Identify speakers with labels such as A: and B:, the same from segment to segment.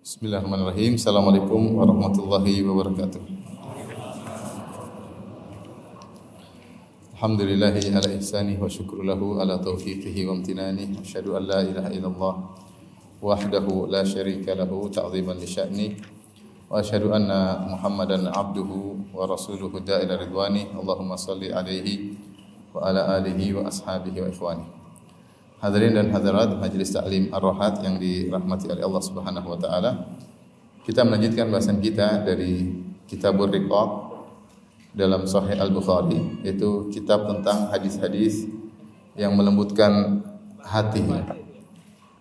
A: Bismillahirrahmanirrahim. Assalamualaikum warahmatullahi wabarakatuh. Alhamdulillahi ala ihsani wa syukru lahu ala taufiqihi wa amtinani. Asyhadu an la ilaha illallah wahdahu la syarika lahu ta'ziman li sya'ni. Wa asyhadu anna Muhammadan abduhu wa rasuluhu da'ila ridwani. Allahumma salli alaihi wa ala alihi wa ashabihi wa ikhwani. Hadirin dan hadirat Majelis Ta'lim Ar-Rahat yang dirahmati oleh Allah Subhanahu wa taala. Kita melanjutkan bahasan kita dari Kitabur Riqaq dalam Sahih Al-Bukhari, yaitu kitab tentang hadis-hadis yang melembutkan hati.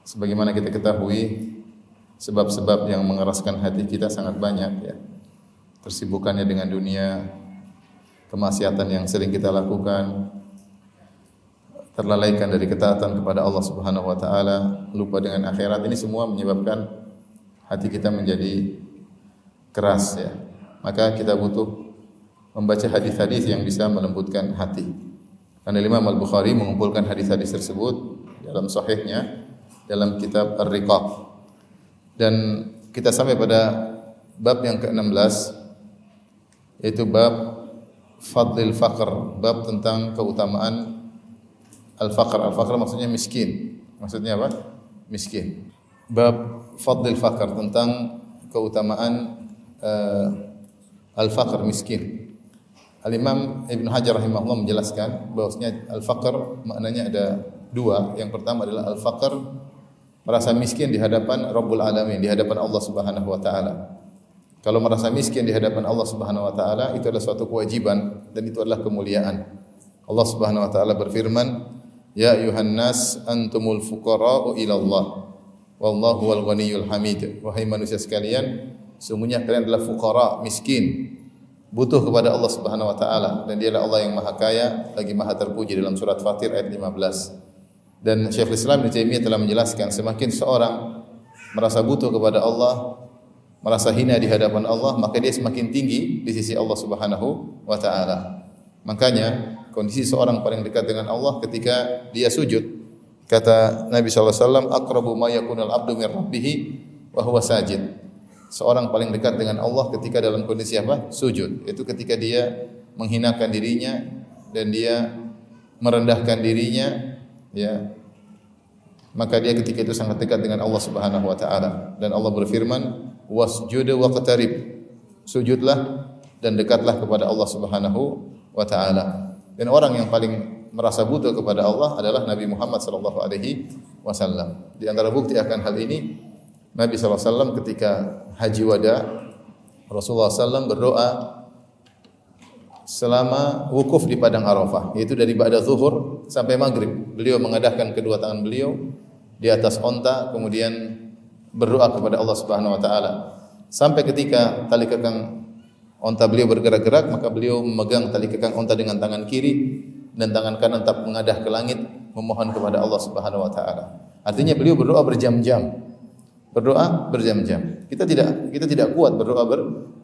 A: Sebagaimana kita ketahui, sebab-sebab yang mengeraskan hati kita sangat banyak ya. Tersibukannya dengan dunia, kemaksiatan yang sering kita lakukan, terlalaikan dari ketaatan kepada Allah Subhanahu wa taala, lupa dengan akhirat. Ini semua menyebabkan hati kita menjadi keras ya. Maka kita butuh membaca hadis-hadis yang bisa melembutkan hati. Karena Imam Al-Bukhari mengumpulkan hadis-hadis tersebut dalam sahihnya dalam kitab Ar-Riqaq. Dan kita sampai pada bab yang ke-16, yaitu bab Fadlil Faqr, bab tentang keutamaan Al-Faqr. Al-Faqr maksudnya miskin. Maksudnya apa? Miskin. Bab Fadlil Faqr, tentang keutamaan Al-Faqr, miskin. Al-Imam Ibn Hajar rahimahullah menjelaskan bahwasanya Al-Faqr maknanya ada dua. Yang pertama adalah Al-Faqr, merasa miskin di hadapan Rabbul Alamin, di hadapan Allah Subhanahu wa taala. Kalau merasa miskin di hadapan Allah Subhanahu wa taala, itu adalah suatu kewajiban dan itu adalah kemuliaan. Allah Subhanahu wa taala berfirman, "Ya ayuhan nas antumul fuqara'u ila Allah wallahu wal ghaniyyul hamid." Wahai manusia sekalian, sungguhnya kalian adalah fuqara, miskin, butuh kepada Allah Subhanahu wa taala, dan Dialah Allah yang Maha Kaya lagi Maha Terpuji dalam surat Fatir ayat 15. Dan Syekhul Islam Ibnu Taimiyah telah menjelaskan, semakin seorang merasa butuh kepada Allah, merasa hina di hadapan Allah, maka dia semakin tinggi di sisi Allah Subhanahu wa taala. Makanya kondisi seorang paling dekat dengan Allah ketika dia sujud. Kata Nabi SAW, "Aqrabu ma yakunul abdu min rabbih wa huwa sajid." Seorang paling dekat dengan Allah ketika dalam kondisi apa? Sujud. Itu ketika dia menghinakan dirinya dan dia merendahkan dirinya, ya. Maka dia ketika itu sangat dekat dengan Allah Subhanahu wa taala. Dan Allah berfirman, "Wasjud waqtarib." Sujudlah dan dekatlah kepada Allah Subhanahu wa taala. Dan orang yang paling merasa butuh kepada Allah adalah Nabi Muhammad sallallahu alaihi wasallam. Di antara bukti akan hal ini, Nabi sallallahu alaihi wasallam ketika haji wada, Rasulullah sallallahu berdoa selama wukuf di padang Arafah, yaitu dari ba'da zuhur sampai maghrib. Beliau mengadahkan kedua tangan beliau di atas onta, kemudian berdoa kepada Allah Subhanahu wa taala. Sampai ketika tali kekang onta beliau bergerak-gerak, maka beliau memegang tali kekang onta dengan tangan kiri dan tangan kanan tetap mengadah ke langit memohon kepada Allah Subhanahu wa taala. Artinya beliau berdoa berjam-jam. Berdoa berjam-jam. Kita tidak kuat berdoa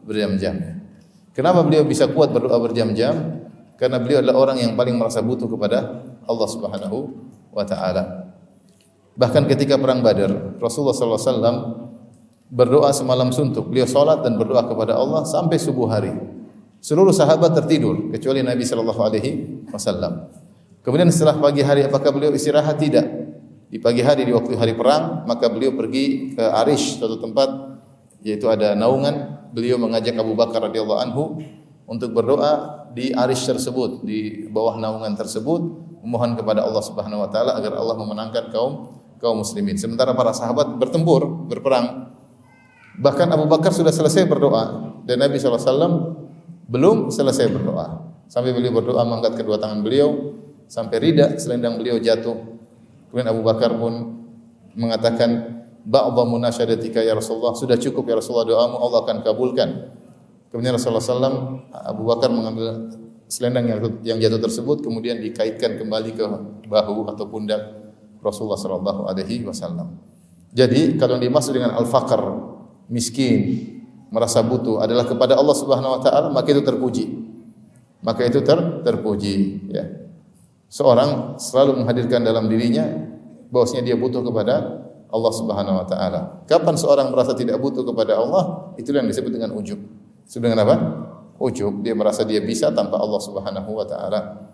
A: berjam-jam. Kenapa beliau bisa kuat berdoa berjam-jam? Karena beliau adalah orang yang paling merasa butuh kepada Allah Subhanahu wa taala. Bahkan ketika perang Badar, Rasulullah sallallahu alaihi wasallam berdoa semalam suntuk. Beliau salat dan berdoa kepada Allah sampai subuh hari. Seluruh sahabat tertidur kecuali Nabi sallallahu alaihi wasallam. Kemudian setelah pagi hari, apakah beliau istirahat? Tidak. Di pagi hari, di waktu hari perang, maka beliau pergi ke Arish, suatu tempat yaitu ada naungan. Beliau mengajak Abu Bakar radhiyallahu anhu untuk berdoa di Arish tersebut, di bawah naungan tersebut, memohon kepada Allah Subhanahu wa taala agar Allah memenangkan kaum muslimin. Sementara para sahabat bertempur, berperang. Bahkan Abu Bakar sudah selesai berdoa dan Nabi SAW belum selesai berdoa. Sampai beliau berdoa mengangkat kedua tangan beliau sampai rida selendang beliau jatuh. Kemudian Abu Bakar pun mengatakan, "Ba'dha munasyadatika ya Rasulullah." Sudah cukup ya Rasulullah, doamu Allah akan kabulkan. Kemudian Rasulullah SAW, Abu Bakar mengambil selendang yang jatuh tersebut, kemudian dikaitkan kembali ke bahu atau pundak Rasulullah SAW. Jadi kalau dimaksud dengan al-faqr, miskin, merasa butuh adalah kepada Allah Subhanahu wa taala, maka itu terpuji. Maka itu terpuji ya. Seorang selalu menghadirkan dalam dirinya bahwasanya dia butuh kepada Allah Subhanahu wa taala. Kapan seorang merasa tidak butuh kepada Allah, itulah yang disebut dengan ujub. Disebut dengan apa? Ujub. Dia merasa dia bisa tanpa Allah Subhanahu wa taala.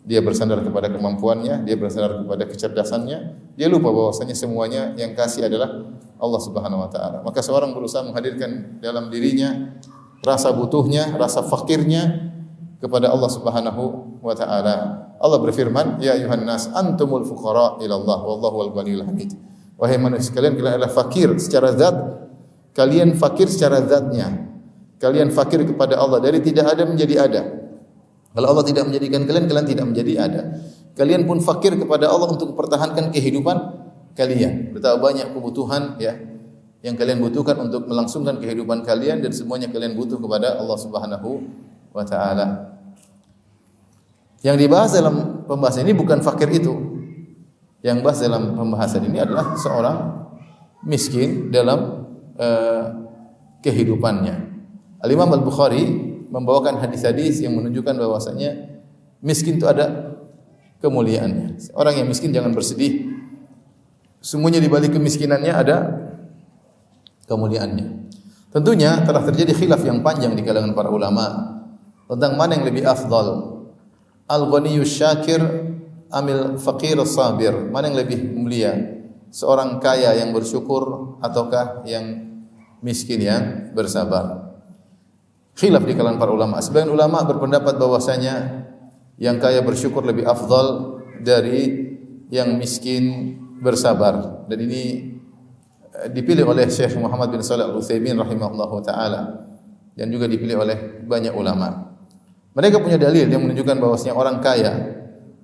A: Dia bersandar kepada kemampuannya, dia bersandar kepada kecerdasannya, dia lupa bahwasanya semuanya yang kasih adalah Allah Subhanahu wa taala. Maka seorang berusaha menghadirkan dalam dirinya rasa butuhnya, rasa fakirnya kepada Allah Subhanahu wa taala. Allah berfirman, "Ya ayuhan nas, antumul fuqara ila Allah wallahu al-ghaniyyul hamid." Wahai manusia sekalian, kalian adalah fakir secara zat, kalian fakir secara zatnya. Kalian fakir kepada Allah dari tidak ada menjadi ada. Kalau Allah tidak menjadikan kalian, kalian tidak menjadi ada. Kalian pun fakir kepada Allah untuk mempertahankan kehidupan kalian. Betapa banyak kebutuhan ya yang kalian butuhkan untuk melangsungkan kehidupan kalian, dan semuanya kalian butuh kepada Allah Subhanahu wa taala. Yang dibahas dalam pembahasan ini bukan fakir itu. Yang bahas dalam pembahasan ini adalah seorang miskin dalam kehidupannya. Al-Imam Al-Bukhari membawakan hadis-hadis yang menunjukkan bahwasanya miskin itu ada kemuliaannya. Orang yang miskin jangan bersedih. Semuanya di balik kemiskinannya ada kemuliaannya. Tentunya telah terjadi khilaf yang panjang di kalangan para ulama tentang mana yang lebih afdal. Al-ghaniyyu syakir amil faqir sabir. Mana yang lebih mulia? Seorang kaya yang bersyukur ataukah yang miskin yang bersabar? Khilaf di kalangan para ulama. Sebagian ulama berpendapat bahwasanya yang kaya bersyukur lebih afdal dari yang miskin bersabar. Dan ini dipilih oleh Syekh Muhammad bin Shalih Al-Utsaimin rahimahullahu taala, dan juga dipilih oleh banyak ulama. Mereka punya dalil yang menunjukkan bahwasanya orang kaya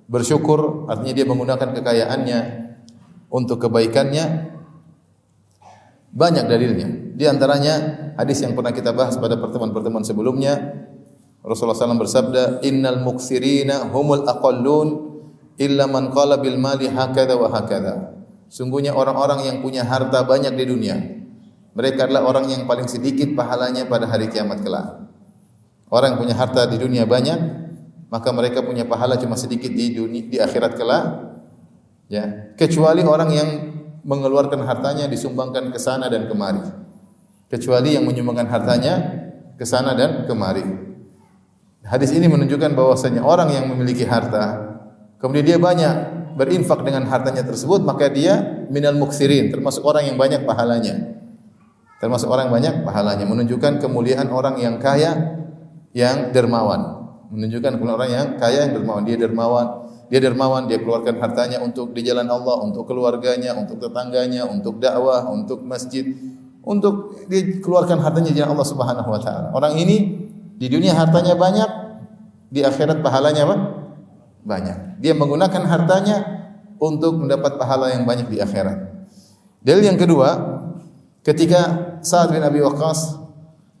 A: bersyukur, artinya dia menggunakan kekayaannya untuk kebaikannya. Banyak dalilnya. Di antaranya hadis yang pernah kita bahas pada pertemuan-pertemuan sebelumnya. Rasulullah SAW bersabda, "Innal muksirina humul aqallun illa man qala bil mali hakadha wa hakadha." Sungguhnya orang-orang yang punya harta banyak di dunia, mereka adalah orang yang paling sedikit pahalanya pada hari kiamat kelak. Orang yang punya harta di dunia banyak, maka mereka punya pahala cuma sedikit di dunia, di akhirat kelak. Ya, kecuali orang yang mengeluarkan hartanya disumbangkan ke sana dan kemari. Kecuali yang menyumbangkan hartanya ke sana dan kemari. Hadis ini menunjukkan bahwasanya orang yang memiliki harta, kemudian dia banyak berinfak dengan hartanya tersebut, maka dia minal muksirin, termasuk orang yang banyak pahalanya. Termasuk orang yang banyak pahalanya, menunjukkan kemuliaan orang yang kaya yang dermawan. Menunjukkan kemuliaan orang yang kaya yang dermawan. Dia dermawan, dia keluarkan hartanya untuk di jalan Allah, untuk keluarganya, untuk tetangganya, untuk dakwah, untuk masjid, untuk dia keluarkan hartanya di jalan Allah Subhanahu wa taala. Orang ini di dunia hartanya banyak, di akhirat pahalanya apa? Banyak. Dia menggunakan hartanya untuk mendapat pahala yang banyak di akhirat. Dalil yang kedua, ketika Sa'ad bin Abi Waqqas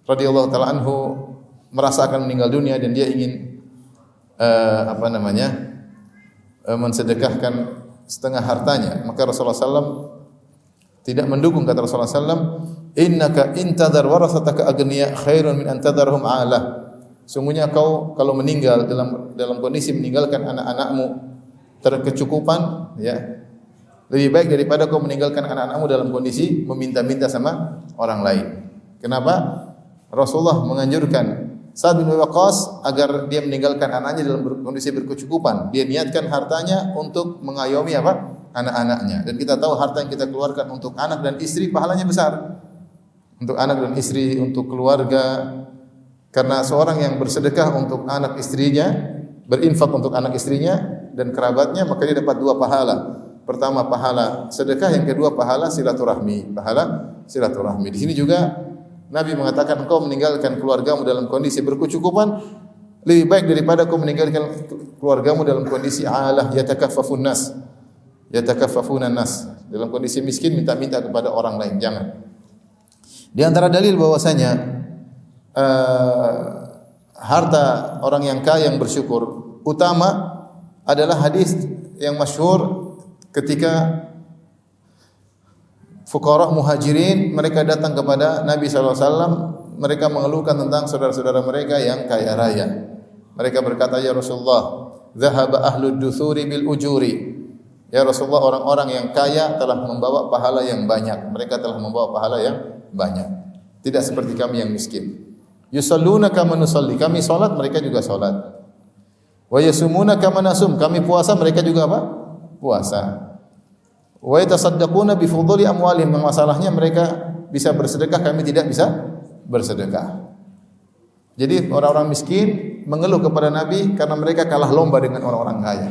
A: radhiyallahu taala anhu merasa akan meninggal dunia dan dia ingin mensedekahkan setengah hartanya, maka Rasulullah SAW tidak mendukung. Kata Rasulullah SAW, "Innaka intadhar warasataka aghniya khairun min antadharhum 'alah." Sungguhnya kau kalau meninggal dalam kondisi meninggalkan anak-anakmu terkecukupan, ya, lebih baik daripada kau meninggalkan anak-anakmu dalam kondisi meminta-minta sama orang lain. Kenapa? Rasulullah menganjurkan Sa'ad bin Abi Waqqas agar dia meninggalkan anaknya dalam kondisi berkecukupan. Dia niatkan hartanya untuk mengayomi apa? Anak-anaknya. Dan kita tahu harta yang kita keluarkan untuk anak dan istri pahalanya besar. Untuk anak dan istri, untuk keluarga. Karena seorang yang bersedekah untuk anak istrinya, berinfak untuk anak istrinya dan kerabatnya, maka dia dapat dua pahala. Pertama pahala sedekah, yang kedua pahala silaturahmi. Pahala silaturahmi. Di sini juga Nabi mengatakan, engkau meninggalkan keluargamu dalam kondisi berkecukupan lebih baik daripada kau meninggalkan keluargamu dalam kondisi alah yatakaffafun nas. Yatakaffafunan nas, dalam kondisi miskin minta-minta kepada orang lain. Jangan. Di antara dalil bahwasanya harta orang yang kaya yang bersyukur utama adalah hadis yang masyhur ketika fuqara muhajirin mereka datang kepada Nabi SAW, mereka mengeluhkan tentang saudara-saudara mereka yang kaya raya. Mereka berkata, "Ya Rasulullah, dhahaba ahlud duthuri bil ujuri." Ya Rasulullah, orang-orang yang kaya telah membawa pahala yang banyak. Mereka telah membawa pahala yang banyak. Tidak seperti kami yang miskin. Yusalluna kama nusalli. Kami salat, mereka juga salat. Wa yasumuna kama nasum. Kami puasa, mereka juga apa? Puasa. Wa yatasaddaquna bi fuduli amwalihim. Masalahnya mereka bisa bersedekah, kami tidak bisa bersedekah. Jadi orang-orang miskin mengeluh kepada Nabi karena mereka kalah lomba dengan orang-orang kaya.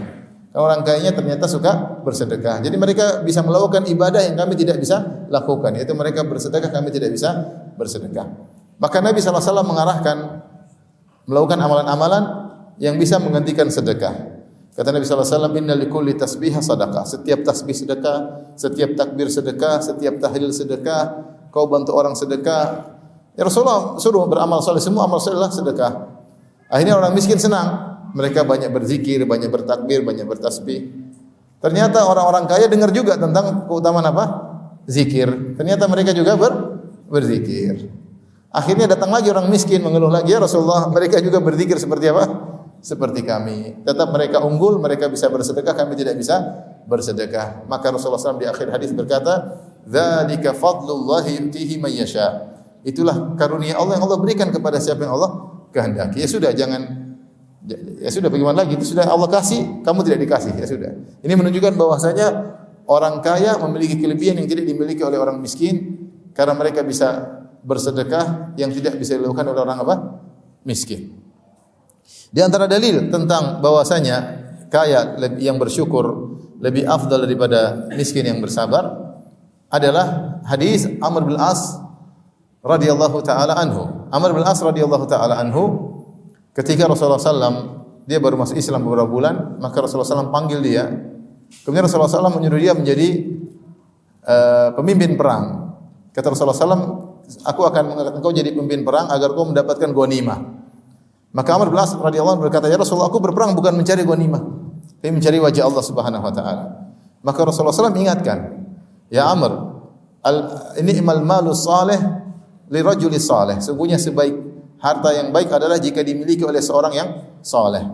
A: Orang kayanya ternyata suka bersedekah. Jadi mereka bisa melakukan ibadah yang kami tidak bisa lakukan. Yaitu mereka bersedekah, kami tidak bisa bersedekah. Maka Nabi SAW mengarahkan melakukan amalan-amalan yang bisa menggantikan sedekah. Kata Nabi SAW, inna likulli tasbihah sadaqah. Setiap tasbih sedekah, setiap takbir sedekah, setiap tahlil sedekah, kau bantu orang sedekah. Ya Rasulullah suruh beramal soleh, semua amal soleh adalah sedekah. Akhirnya orang miskin senang. Mereka banyak berzikir, banyak bertakbir, banyak bertasbih. Ternyata orang-orang kaya dengar juga tentang keutamaan apa? Zikir. Ternyata mereka juga berzikir. Akhirnya datang lagi orang miskin mengeluh lagi, ya Rasulullah, mereka juga berzikir seperti apa? Seperti kami. Tetap mereka unggul, mereka bisa bersedekah, kami tidak bisa bersedekah. Maka Rasulullah SAW di akhir hadis berkata, "Dzalika fadlullahi yu'tihi man yasha." Itulah karunia Allah yang Allah berikan kepada siapa yang Allah kehendaki. Ya sudah bagaimana lagi? Itu sudah Allah kasih, kamu tidak dikasih. Ya sudah. Ini menunjukkan bahwasanya orang kaya memiliki kelebihan yang tidak dimiliki oleh orang miskin karena mereka bisa bersedekah yang tidak bisa dilakukan oleh orang apa? Miskin. Di antara dalil tentang bahwasanya kaya yang bersyukur lebih afdal daripada miskin yang bersabar adalah hadis Amr bin As radhiyallahu taala anhu. Amr bin As radhiyallahu taala anhu ketika Rasulullah SAW dia baru masuk Islam beberapa bulan, maka Rasulullah SAW panggil dia. Kemudian Rasulullah SAW menyuruh dia menjadi pemimpin perang. Kata Rasulullah SAW, aku akan mengangkat engkau jadi pemimpin perang agar kau mendapatkan ghanimah. Maka Amr bin As radhiyallahu anhu berkata, ya Rasulullah, aku berperang bukan mencari ghanimah, tapi mencari wajah Allah Subhanahu wa taala. Maka Rasulullah SAW ingatkan, ya Amr, ni'mal malu salih li rajuli salih. Sungguhnya sebaik harta yang baik adalah jika dimiliki oleh seorang yang saleh.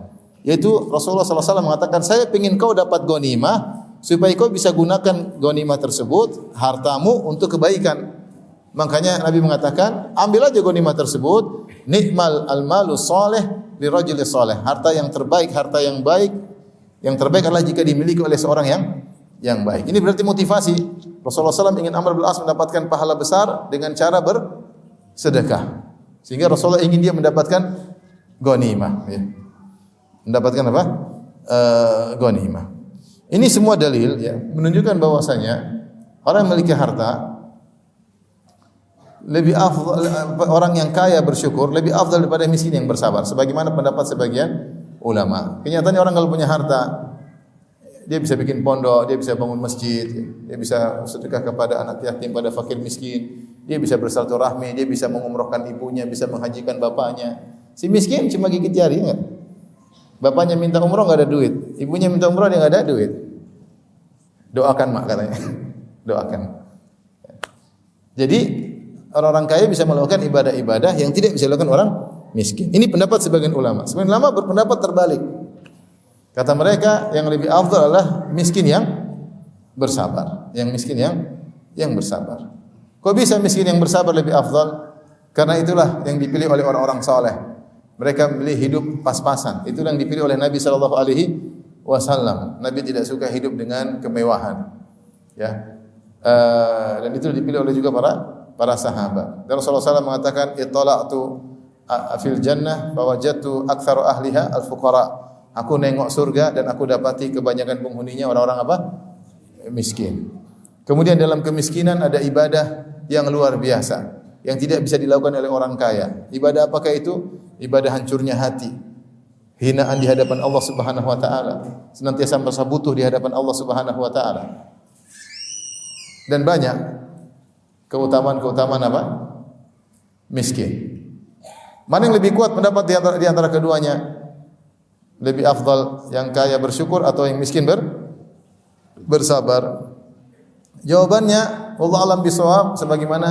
A: Yaitu Rasulullah SAW mengatakan, saya ingin kau dapat ghanimah supaya kau bisa gunakan ghanimah tersebut, hartamu untuk kebaikan. Makanya Nabi mengatakan, ambil aja ghanimah tersebut, nikmal al-malu salih li rajuli salih. Harta yang terbaik, harta yang baik, yang terbaik adalah jika dimiliki oleh seorang yang baik. Ini berarti motivasi. Rasulullah SAW ingin Amr bin As mendapatkan pahala besar dengan cara bersedekah. Sehingga Rasulullah ingin dia mendapatkan ghanimah. Ya. Mendapatkan apa? Ghanimah. Ini semua dalil ya, menunjukkan bahwasanya orang yang memiliki harta lebih afdal, orang yang kaya bersyukur lebih afdal daripada miskin yang bersabar. Sebagaimana pendapat sebagian ulama. Kenyataannya orang kalau punya harta, dia bisa bikin pondok, dia bisa bangun masjid, dia bisa sedekah kepada anak yatim, pada fakir miskin. Dia bisa bersilaturahmi, dia bisa mengumrohkan ibunya, bisa menghajikan bapaknya. Si miskin cuma gigit jari, enggak? Bapaknya minta umroh enggak ada duit, ibunya minta umroh dia enggak ada duit. Doakan mak katanya. Doakan. Jadi orang-orang kaya bisa melakukan ibadah-ibadah yang tidak bisa dilakukan orang miskin. Ini pendapat sebagian ulama. Sebagian ulama berpendapat terbalik. Kata mereka yang lebih afdal adalah miskin yang bersabar, yang miskin yang bersabar. Kok bisa miskin yang bersabar lebih afdal? Karena itulah yang dipilih oleh orang-orang saleh. Mereka memilih hidup pas-pasan. Itulah yang dipilih oleh Nabi sallallahu alaihi wasallam. Nabi tidak suka hidup dengan kemewahan. Ya. Dan itu dipilih oleh juga para sahabat. Dan Rasulullah SAW mengatakan, "Ittala'tu fil jannah fa wajadtu aktsaru ahliha al-fuqara." Aku nengok surga dan aku dapati kebanyakan penghuninya orang-orang apa? Miskin. Kemudian dalam kemiskinan ada ibadah yang luar biasa yang tidak bisa dilakukan oleh orang kaya. Ibadah apakah itu? Ibadah hancurnya hati, hinaan di hadapan Allah Subhanahu wa taala, senantiasa merasa butuh di hadapan Allah Subhanahu wa taala. Dan banyak keutamaan-keutamaan apa? Miskin. Mana yang lebih kuat pendapat di antara keduanya? Lebih afdal yang kaya bersyukur atau yang miskin bersabar? Jawabannya wallahu alam bisawab, sebagaimana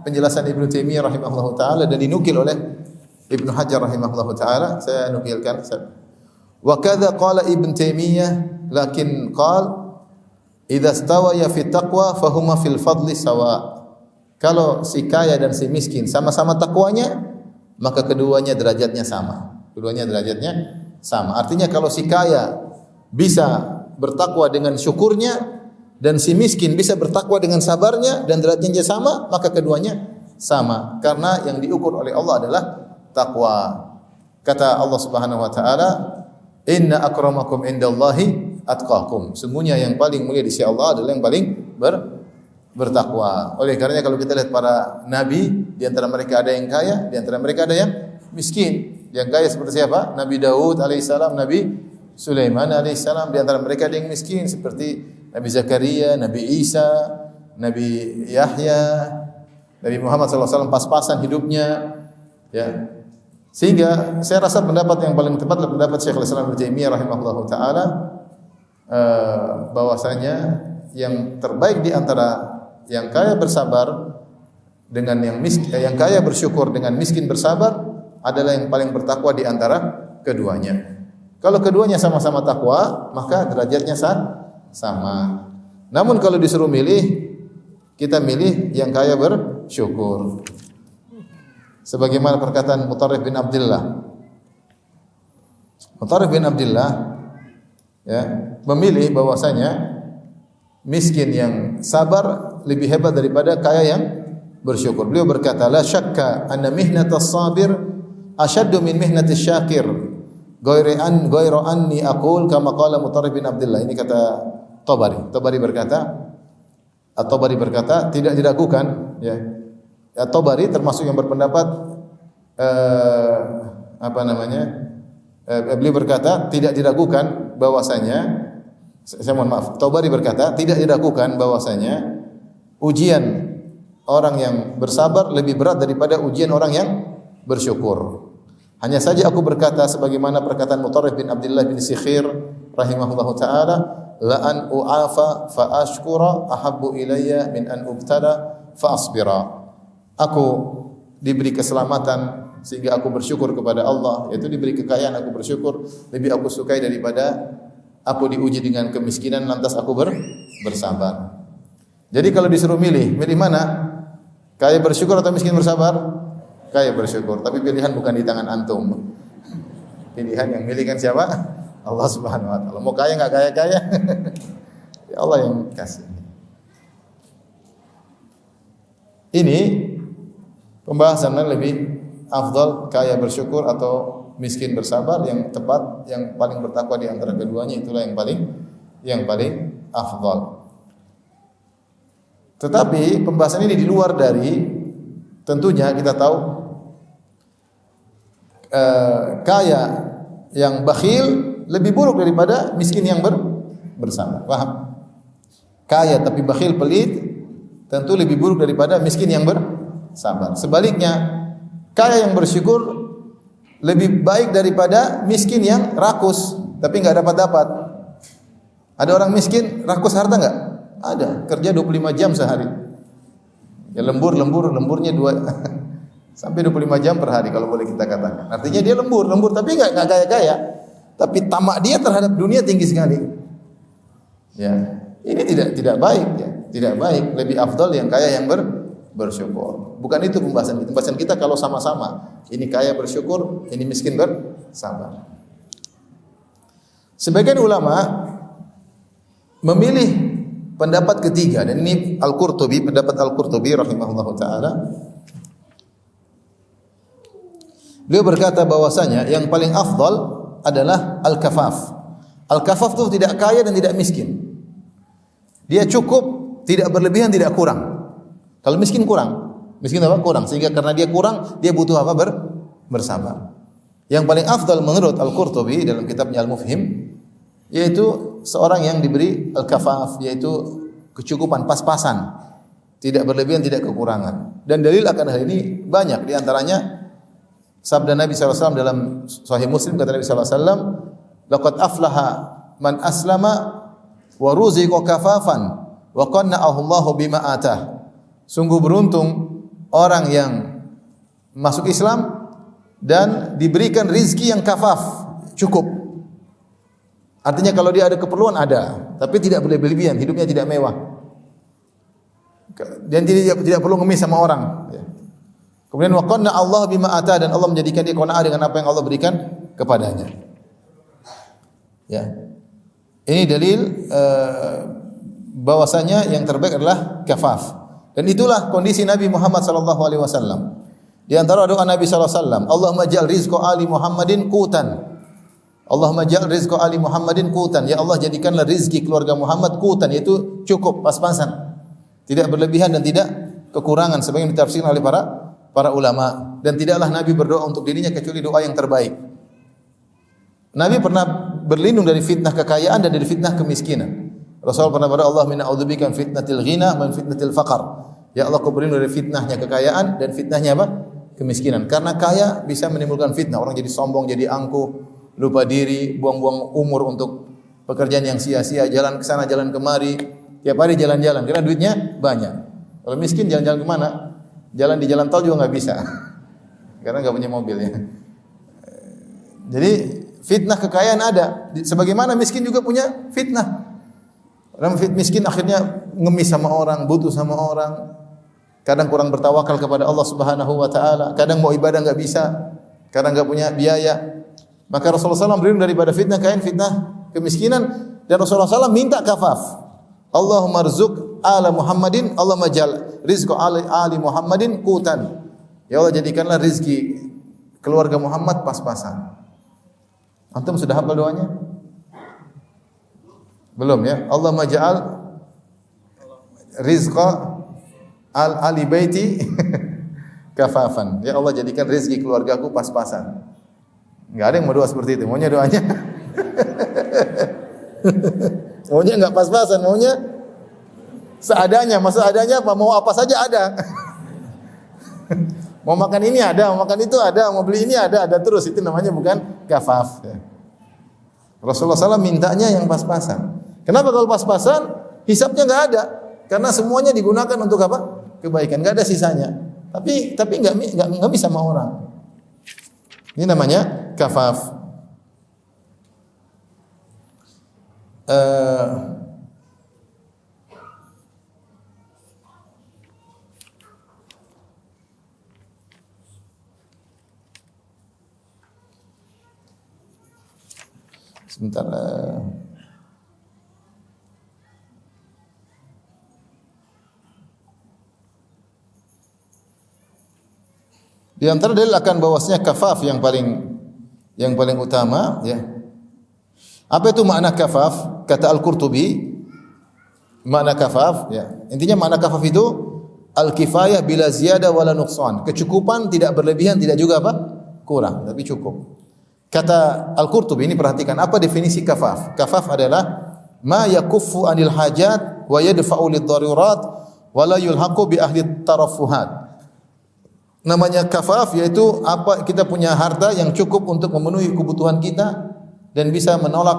A: penjelasan Ibnu Taimiyah rahimahullahu taala dan dinukil oleh Ibnu Hajar rahimahullahu taala. Saya nukilkan. Wa kadza qala Ibnu Taimiyah lakin qala idza stawaya fi taqwa fahuma fil fadli sawa. Kalau si kaya dan si miskin sama-sama takwanya, maka keduanya derajatnya sama. Keduanya derajatnya sama. Artinya kalau si kaya bisa bertakwa dengan syukurnya dan si miskin bisa bertakwa dengan sabarnya dan derajatnya sama, maka keduanya sama. Karena yang diukur oleh Allah adalah takwa. Kata Allah Subhanahu wa taala, "Inna akramakum indallahi atqakum." Sungguhnya yang paling mulia di sisi Allah adalah yang paling bertakwa. Oleh karenanya kalau kita lihat para nabi, di antara mereka ada yang kaya, di antara mereka ada yang miskin. Yang kaya seperti siapa? Nabi Daud alaihissalam, Nabi Sulaiman alaihissalam. Di antara mereka ada yang miskin seperti Nabi Zakaria, Nabi Isa, Nabi Yahya, Nabi Muhammad SAW pas-pasan hidupnya. Ya. Sehingga saya rasa pendapat yang paling tepat adalah pendapat Syekhul Islam Ibnu Taimiyah rahimahullahu taala, bahwasanya yang terbaik di antara yang kaya bersabar dengan yang kaya bersyukur dengan miskin bersabar adalah yang paling bertakwa di antara keduanya. Kalau keduanya sama-sama takwa, maka derajatnya sama. Namun kalau disuruh milih, kita milih yang kaya bersyukur. Sebagaimana perkataan Mutarrif bin Abdullah. Mutarrif bin Abdullah ya, memilih bahwasanya miskin yang sabar lebih hebat daripada kaya yang bersyukur. Beliau berkata, "La syakka anna mihnatas sabir asyaddu min mihnatis syakir. Ghairu anni aqul kama qala Mutarrif bin Abdullah." Ini kata Tabari. Tabari berkata, tidak diragukan ya. Tabari termasuk yang berpendapat beliau berkata tidak diragukan bahwasanya, saya mohon maaf, Tabari berkata tidak diragukan bahwasanya ujian orang yang bersabar lebih berat daripada ujian orang yang bersyukur. Hanya saja aku berkata sebagaimana perkataan Mutarrif bin Abdullah bin Sikhir rahimahullahu taala, la an u'afa fa ashkura ahabbu ilayya min an ubtada fa asbira. Aku diberi keselamatan sehingga aku bersyukur kepada Allah, yaitu diberi kekayaan aku bersyukur lebih aku sukai daripada aku diuji dengan kemiskinan lantas aku bersabar. Jadi kalau disuruh milih mana? Kaya bersyukur atau miskin bersabar? Kaya bersyukur. Tapi pilihan bukan di tangan antum. Pilihan yang milih kan siapa? Allah Subhanahu wa taala. Mau kaya enggak kaya-kaya? Ya Allah yang kasih. Ini pembahasan lebih afdal kaya bersyukur atau miskin bersabar. Yang tepat, yang paling bertakwa di antara keduanya itulah yang paling afdal. Tetapi pembahasan ini di luar dari, tentunya kita tahu kaya yang bakhil lebih buruk daripada miskin yang bersabar. Paham? Kaya tapi bakhil pelit tentu lebih buruk daripada miskin yang bersabar. Sebaliknya, kaya yang bersyukur lebih baik daripada miskin yang rakus tapi enggak dapat. Ada orang miskin rakus harta enggak? Ada, kerja 25 jam sehari. Ya lemburnya 2 sampai 25 jam per hari kalau boleh kita katakan. Artinya dia lembur tapi enggak kaya-kaya. Tapi tamak dia terhadap dunia tinggi sekali. Ya, ini tidak baik ya. Tidak baik, lebih afdal yang kaya yang bersyukur. Bukan itu pembahasan kita. Pembahasan kita kalau sama-sama. Ini kaya bersyukur, ini miskin bersabar. Sebagian ulama memilih pendapat ketiga, dan ini Al-Qurtubi, pendapat Al-Qurtubi rahimahullahu taala. Beliau berkata bahwasanya yang paling afdal adalah al-kafaf. Al-kafaf itu tidak kaya dan tidak miskin. Dia cukup, tidak berlebihan, tidak kurang. Kalau miskin kurang. Miskin apa? Kurang. Sehingga karena dia kurang, dia butuh apa? Bersabar. Yang paling afdal menurut Al-Qurtubi dalam kitabnya Al-Mufhim, yaitu seorang yang diberi al-kafaf, yaitu kecukupan, pas-pasan. Tidak berlebihan, tidak kekurangan. Dan dalil akan hal ini banyak. Di antaranya sabda Nabi SAW dalam Sahih Muslim, kata Nabi SAW, laqad aflaha man aslama wa ruziqa kafafan wa qanna'ahu Allahu bima atah. Sungguh beruntung orang yang masuk Islam dan diberikan rizki yang kafaf, cukup. Artinya kalau dia ada keperluan ada, tapi tidak berlebihan, hidupnya tidak mewah. Dan tidak perlu ngemis sama orang. Ya. Kemudian wa qanna Allah bima ata, dan Allah menjadikan dia qanaah dengan apa yang Allah berikan kepadanya. Ya. Ini dalil bahwasanya yang terbaik adalah kafaf. Dan itulah kondisi Nabi Muhammad sallallahu alaihi wasallam. Di antara doa Nabi sallallahu alaihi wasallam, Allahumma ja'al rizqa ali Muhammadin qutan. Allahumma ja'al rizqa ali Muhammadin qutan. Ya Allah, jadikanlah rezeki keluarga Muhammad qutan, yaitu cukup, pas-pasan. Tidak berlebihan dan tidak kekurangan sebagaimana ditafsirkan oleh para ulama. Dan tidaklah Nabi berdoa untuk dirinya kecuali doa yang terbaik. Nabi pernah berlindung dari fitnah kekayaan dan dari fitnah kemiskinan. Rasul pernah berdoa, Allah minna a'udzubika min fitnatil ghina wa min fitnatil faqr. Ya Allah, aku berlindung dari fitnahnya kekayaan dan fitnahnya apa? Kemiskinan. Karena kaya bisa menimbulkan fitnah, orang jadi sombong, jadi angkuh, lupa diri, buang-buang umur untuk pekerjaan yang sia-sia, jalan ke sana, jalan kemari, tiap hari jalan-jalan karena duitnya banyak. Kalau miskin jalan-jalan ke mana? Jalan di jalan tol juga enggak bisa. Karena enggak punya mobil ya. Jadi fitnah kekayaan ada. Sebagaimana miskin juga punya fitnah. Orang miskin akhirnya ngemis sama orang, butuh sama orang. Kadang kurang bertawakal kepada Allah Subhanahu wa taala, kadang mau ibadah enggak bisa, kadang enggak punya biaya. Maka Rasulullah SAW berlindung daripada fitnah kekayaan, fitnah kemiskinan, dan Rasulullah SAW minta kafaf. Allahumma rzuq ala Muhammadin, Allahumma ja'al rizqa ali Muhammadin qutan. Ya Allah, jadikanlah rezeki keluarga Muhammad pas-pasan. Antum sudah hafal doanya? Belum ya? Allahumma ja'al rizqa ali baiti kafafan. Ya Allah, jadikan rezeki keluargaku pas-pasan. Enggak ada yang mau doa seperti itu. Maunya doanya maunya enggak pas-pasan, maunya seadanya. Masa adanya apa? Mau apa saja ada. Mau makan ini ada, mau makan itu ada, mau beli ini ada terus. Itu namanya bukan kafaf. Rasulullah SAW mintanya yang pas-pasan. Kenapa kalau pas-pasan? Hisabnya enggak ada. Karena semuanya digunakan untuk apa? Kebaikan, enggak ada sisanya. Tapi enggak bisa sama orang. Ini namanya kafaf. Sebentar. Di antara dalil akan bahwasanya kafaf yang paling utama, ya. Apa itu makna kafaf? Kata Al-Qurtubi, makna kafaf, ya. Intinya makna kafaf itu al-kifayah bila ziyadah wala nuqsan. Kecukupan, tidak berlebihan, tidak juga apa? Kurang, tapi cukup. Kata Al-Qurtubi, ini perhatikan apa definisi kafaf. Kafaf adalah ma yakuffu anil hajat wa yadfa'u lid-darurat wa la yulhaqu bi ahli tarafuhat. Namanya kafaf yaitu apa, kita punya harta yang cukup untuk memenuhi kebutuhan kita dan bisa menolak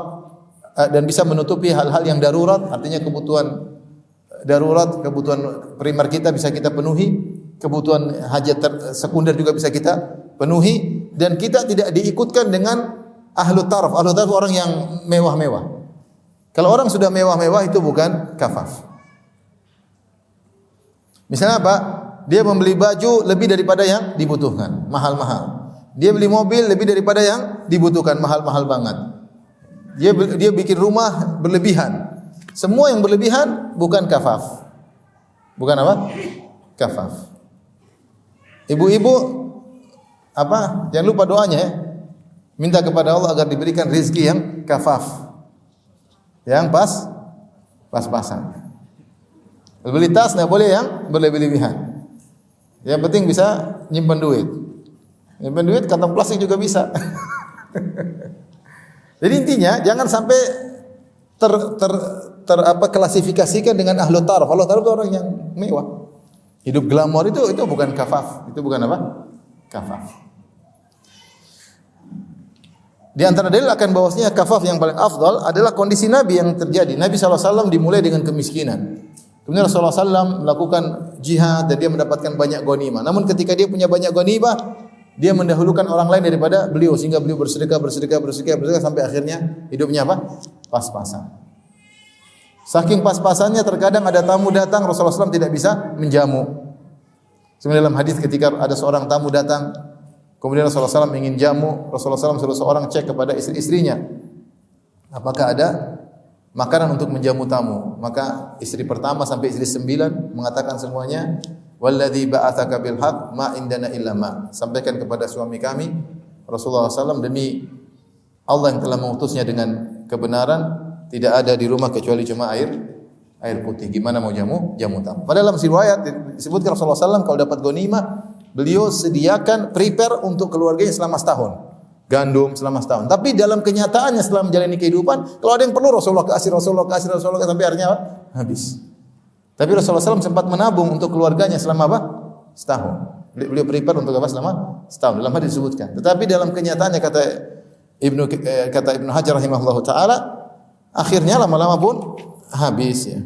A: dan bisa menutupi hal-hal yang darurat. Artinya kebutuhan darurat, kebutuhan primer kita bisa kita penuhi, kebutuhan hajat sekunder juga bisa kita penuhi, dan kita tidak diikutkan dengan ahlu taraf. Ahlu taraf orang yang mewah-mewah. Kalau orang sudah mewah-mewah itu bukan kafaf. Misalnya apa? Dia membeli baju lebih daripada yang dibutuhkan, mahal-mahal. Dia beli mobil lebih daripada yang dibutuhkan, mahal-mahal banget. Dia bikin rumah berlebihan. Semua yang berlebihan bukan kafaf. Bukan apa? Kafaf. Ibu-ibu apa? Jangan lupa doanya ya. Minta kepada Allah agar diberikan rezeki yang kafaf. Yang pas-pasan. Beli tas enggak boleh yang berlebih-lebihan. Yang penting bisa nyimpan duit. Nyimpan duit kantong plastik juga bisa. Jadi intinya jangan sampai klasifikasikan dengan ahlu taraf. Ahlu taraf itu orang yang mewah. Hidup glamor itu bukan kafaf. Itu bukan apa? Kafaf. Di antara dalil akan bahwasanya kafaf yang paling afdal adalah kondisi Nabi yang terjadi. Nabi SAW dimulai dengan kemiskinan. Kemudian Rasulullah SAW melakukan jihad dan dia mendapatkan banyak ghanimah. Namun ketika dia punya banyak ghanimah, dia mendahulukan orang lain daripada beliau sehingga beliau bersedekah sampai akhirnya hidupnya apa? pas-pasan. Saking pas-pasannya terkadang ada tamu datang, Rasulullah SAW tidak bisa menjamu. Sebenarnya dalam hadis ketika ada seorang tamu datang, kemudian Rasulullah SAW ingin jamu, Rasulullah SAW suruh seorang cek kepada istri-istrinya, apakah ada makanan untuk menjamu tamu. Maka istri pertama sampai istri 9 mengatakan semuanya, walladzi ba'atsaka bil haqq ma indana illa ma. Sampaikan kepada suami kami Rasulullah SAW, demi Allah yang telah mengutusnya dengan kebenaran, tidak ada di rumah kecuali cuma air putih. Gimana mau jamu tamu? Padahal dalam riwayat disebutkan Rasulullah SAW kalau dapat ghanimah, beliau sediakan prepare untuk keluarganya selama setahun. Gandum selama setahun. Tapi dalam kenyataannya setelah menjalani kehidupan, kalau ada yang perlu Rasulullah kasih sampai akhirnya habis. Tapi Rasulullah SAW sempat menabung untuk keluarganya selama apa? Setahun. Beliau prepare untuk apa selama setahun. Dalam hadis disebutkan. Tetapi dalam kenyataannya kata Ibnu Hajar rahimahullah taala, akhirnya lama-lama pun habis ya.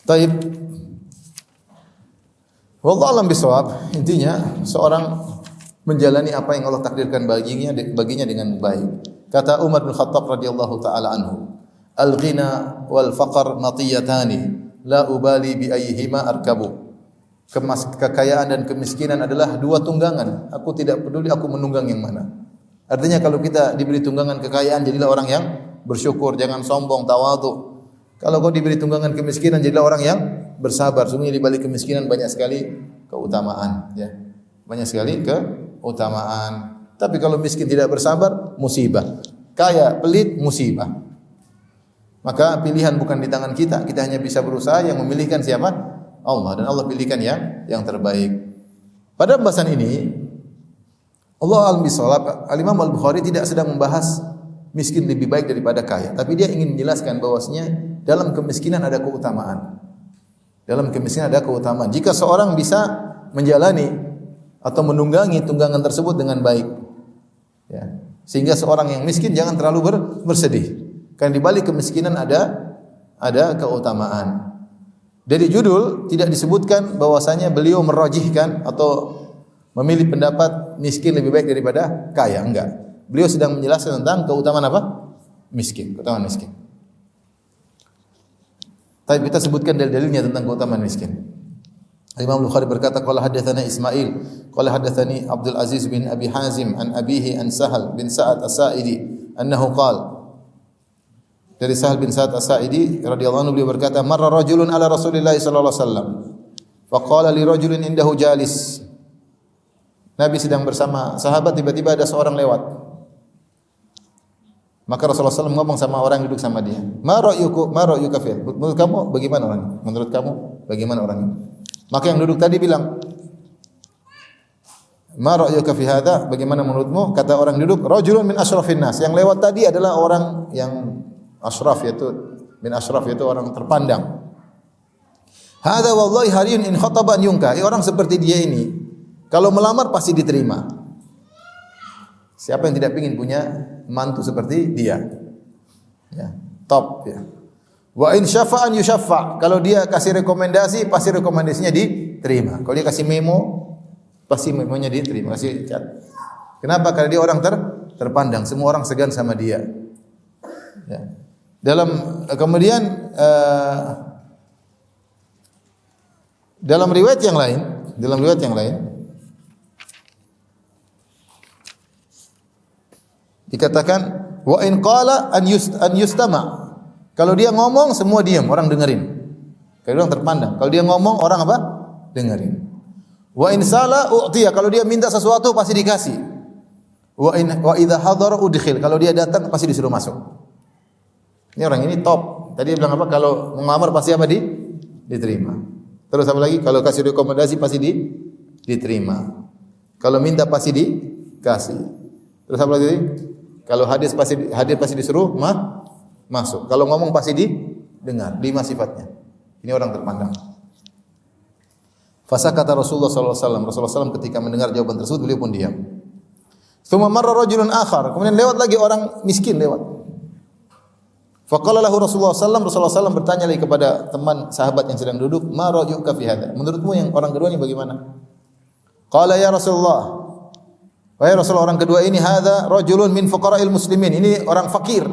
A: Taib. Wallahu a'lam bishawab. Intinya seorang menjalani apa yang Allah takdirkan baginya dengan baik. Kata Umar bin Khattab radhiyallahu taala anhu, "Al-ghina wal faqr matiyatani, la ubali bi ayyihima arkabu." Kekayaan dan kemiskinan adalah dua tunggangan. Aku tidak peduli aku menunggang yang mana. Artinya kalau kita diberi tunggangan kekayaan, jadilah orang yang bersyukur, jangan sombong, tawadhu. Kalau kau diberi tunggangan kemiskinan, jadilah orang yang bersabar. Sungguhnya di balik kemiskinan banyak sekali keutamaan, ya. Banyak sekali keutamaan. Tapi kalau miskin tidak bersabar, musibah. Kaya, pelit, musibah. Maka pilihan bukan di tangan kita. Kita hanya bisa berusaha, yang memilihkan siapa? Allah, dan Allah pilihkan yang terbaik. Pada pembahasan ini, Allah al-Bisawab, Al-Imam Al-Bukhari tidak sedang membahas miskin lebih baik daripada kaya, tapi dia ingin menjelaskan bahwasanya dalam kemiskinan ada keutamaan. Dalam kemiskinan ada keutamaan. Jika seorang bisa menjalani atau menunggangi tunggangan tersebut dengan baik, ya, sehingga seorang yang miskin jangan terlalu bersedih. Karena di balik kemiskinan ada keutamaan. Dari judul tidak disebutkan bahwasanya beliau merajihkan atau memilih pendapat miskin lebih baik daripada kaya, enggak. Beliau sedang menjelaskan tentang keutamaan apa? Miskin, keutamaan miskin. Tapi kita sebutkan dalil-dalilnya tentang keutamaan miskin. Imam Bukhari berkata, qala hadatsana Ismail, qala hadatsani Abdul Aziz bin Abi Hazim an abihi an Sahal bin Sa'ad As-Sa'idi annahu qala, dari Sahal bin Sa'ad As-Sa'idi radhiyallahu anhu, beliau berkata, marra rajulun ala Rasulillah sallallahu alaihi wasallam faqala li rajulin indahu jalis. Nabi sedang bersama sahabat, tiba-tiba ada seorang lewat. Maka Rasulullah SAW ngomong sama orang yang duduk sama dia, ma ra'yuka fi? Menurut kamu bagaimana orangnya? Menurut kamu bagaimana orangnya? Maka yang duduk tadi bilang, ma ra'yuka fi hadza? Bagaimana menurutmu? Kata orang duduk, rajulun min asyrafin nas. Yang lewat tadi adalah orang yang asyraf, yaitu min asyraf, yaitu orang terpandang. Hadza wallahi hariyun in khataba an yunka. Orang seperti dia ini kalau melamar pasti diterima. Siapa yang tidak ingin punya mantu seperti dia? Ya, top ya. Wa in syafa'an yusyaffa. Kalau dia kasih rekomendasi, pasti rekomendasinya diterima. Kalau dia kasih memo, pasti memonya diterima. Kasih cat. Kenapa? Karena dia orang terpandang. Semua orang segan sama dia. Ya. Kemudian dalam riwayat yang lain dikatakan wa in qala an yustama. Kalau dia ngomong semua diam, orang dengerin. Kalau orang terpandang. Kalau dia ngomong orang apa? Dengerin. Wa in sala u'tiya. Kalau dia minta sesuatu pasti dikasih. Wa idza hadara udkhil. Kalau dia datang pasti disuruh masuk. Ini orang ini top. Tadi dia bilang apa? Kalau mengamar pasti apa? Diterima. Terus apa lagi? Kalau kasih rekomendasi pasti diterima. Kalau minta pasti dikasih. Terus apa lagi? Kalau hadir pasti disuruh masuk. Kalau ngomong pasti didengar. 5 sifatnya. Ini orang terpandang. Fasa kata Rasulullah sallallahu alaihi wasallam. Rasulullah SAW ketika mendengar jawaban tersebut, beliau pun diam. Tsumma marra rajulun akhar. Kemudian lewat lagi orang miskin lewat. Faqala lahu Rasulullah SAW bertanya lagi kepada teman sahabat yang sedang duduk, ma ra'yuka fi hadza? Menurutmu yang orang kedua ini bagaimana? Qala ya Rasulullah, Wahai Rasulullah, orang kedua ini hadza rajulun min fuqara'il muslimin. Ini orang fakir.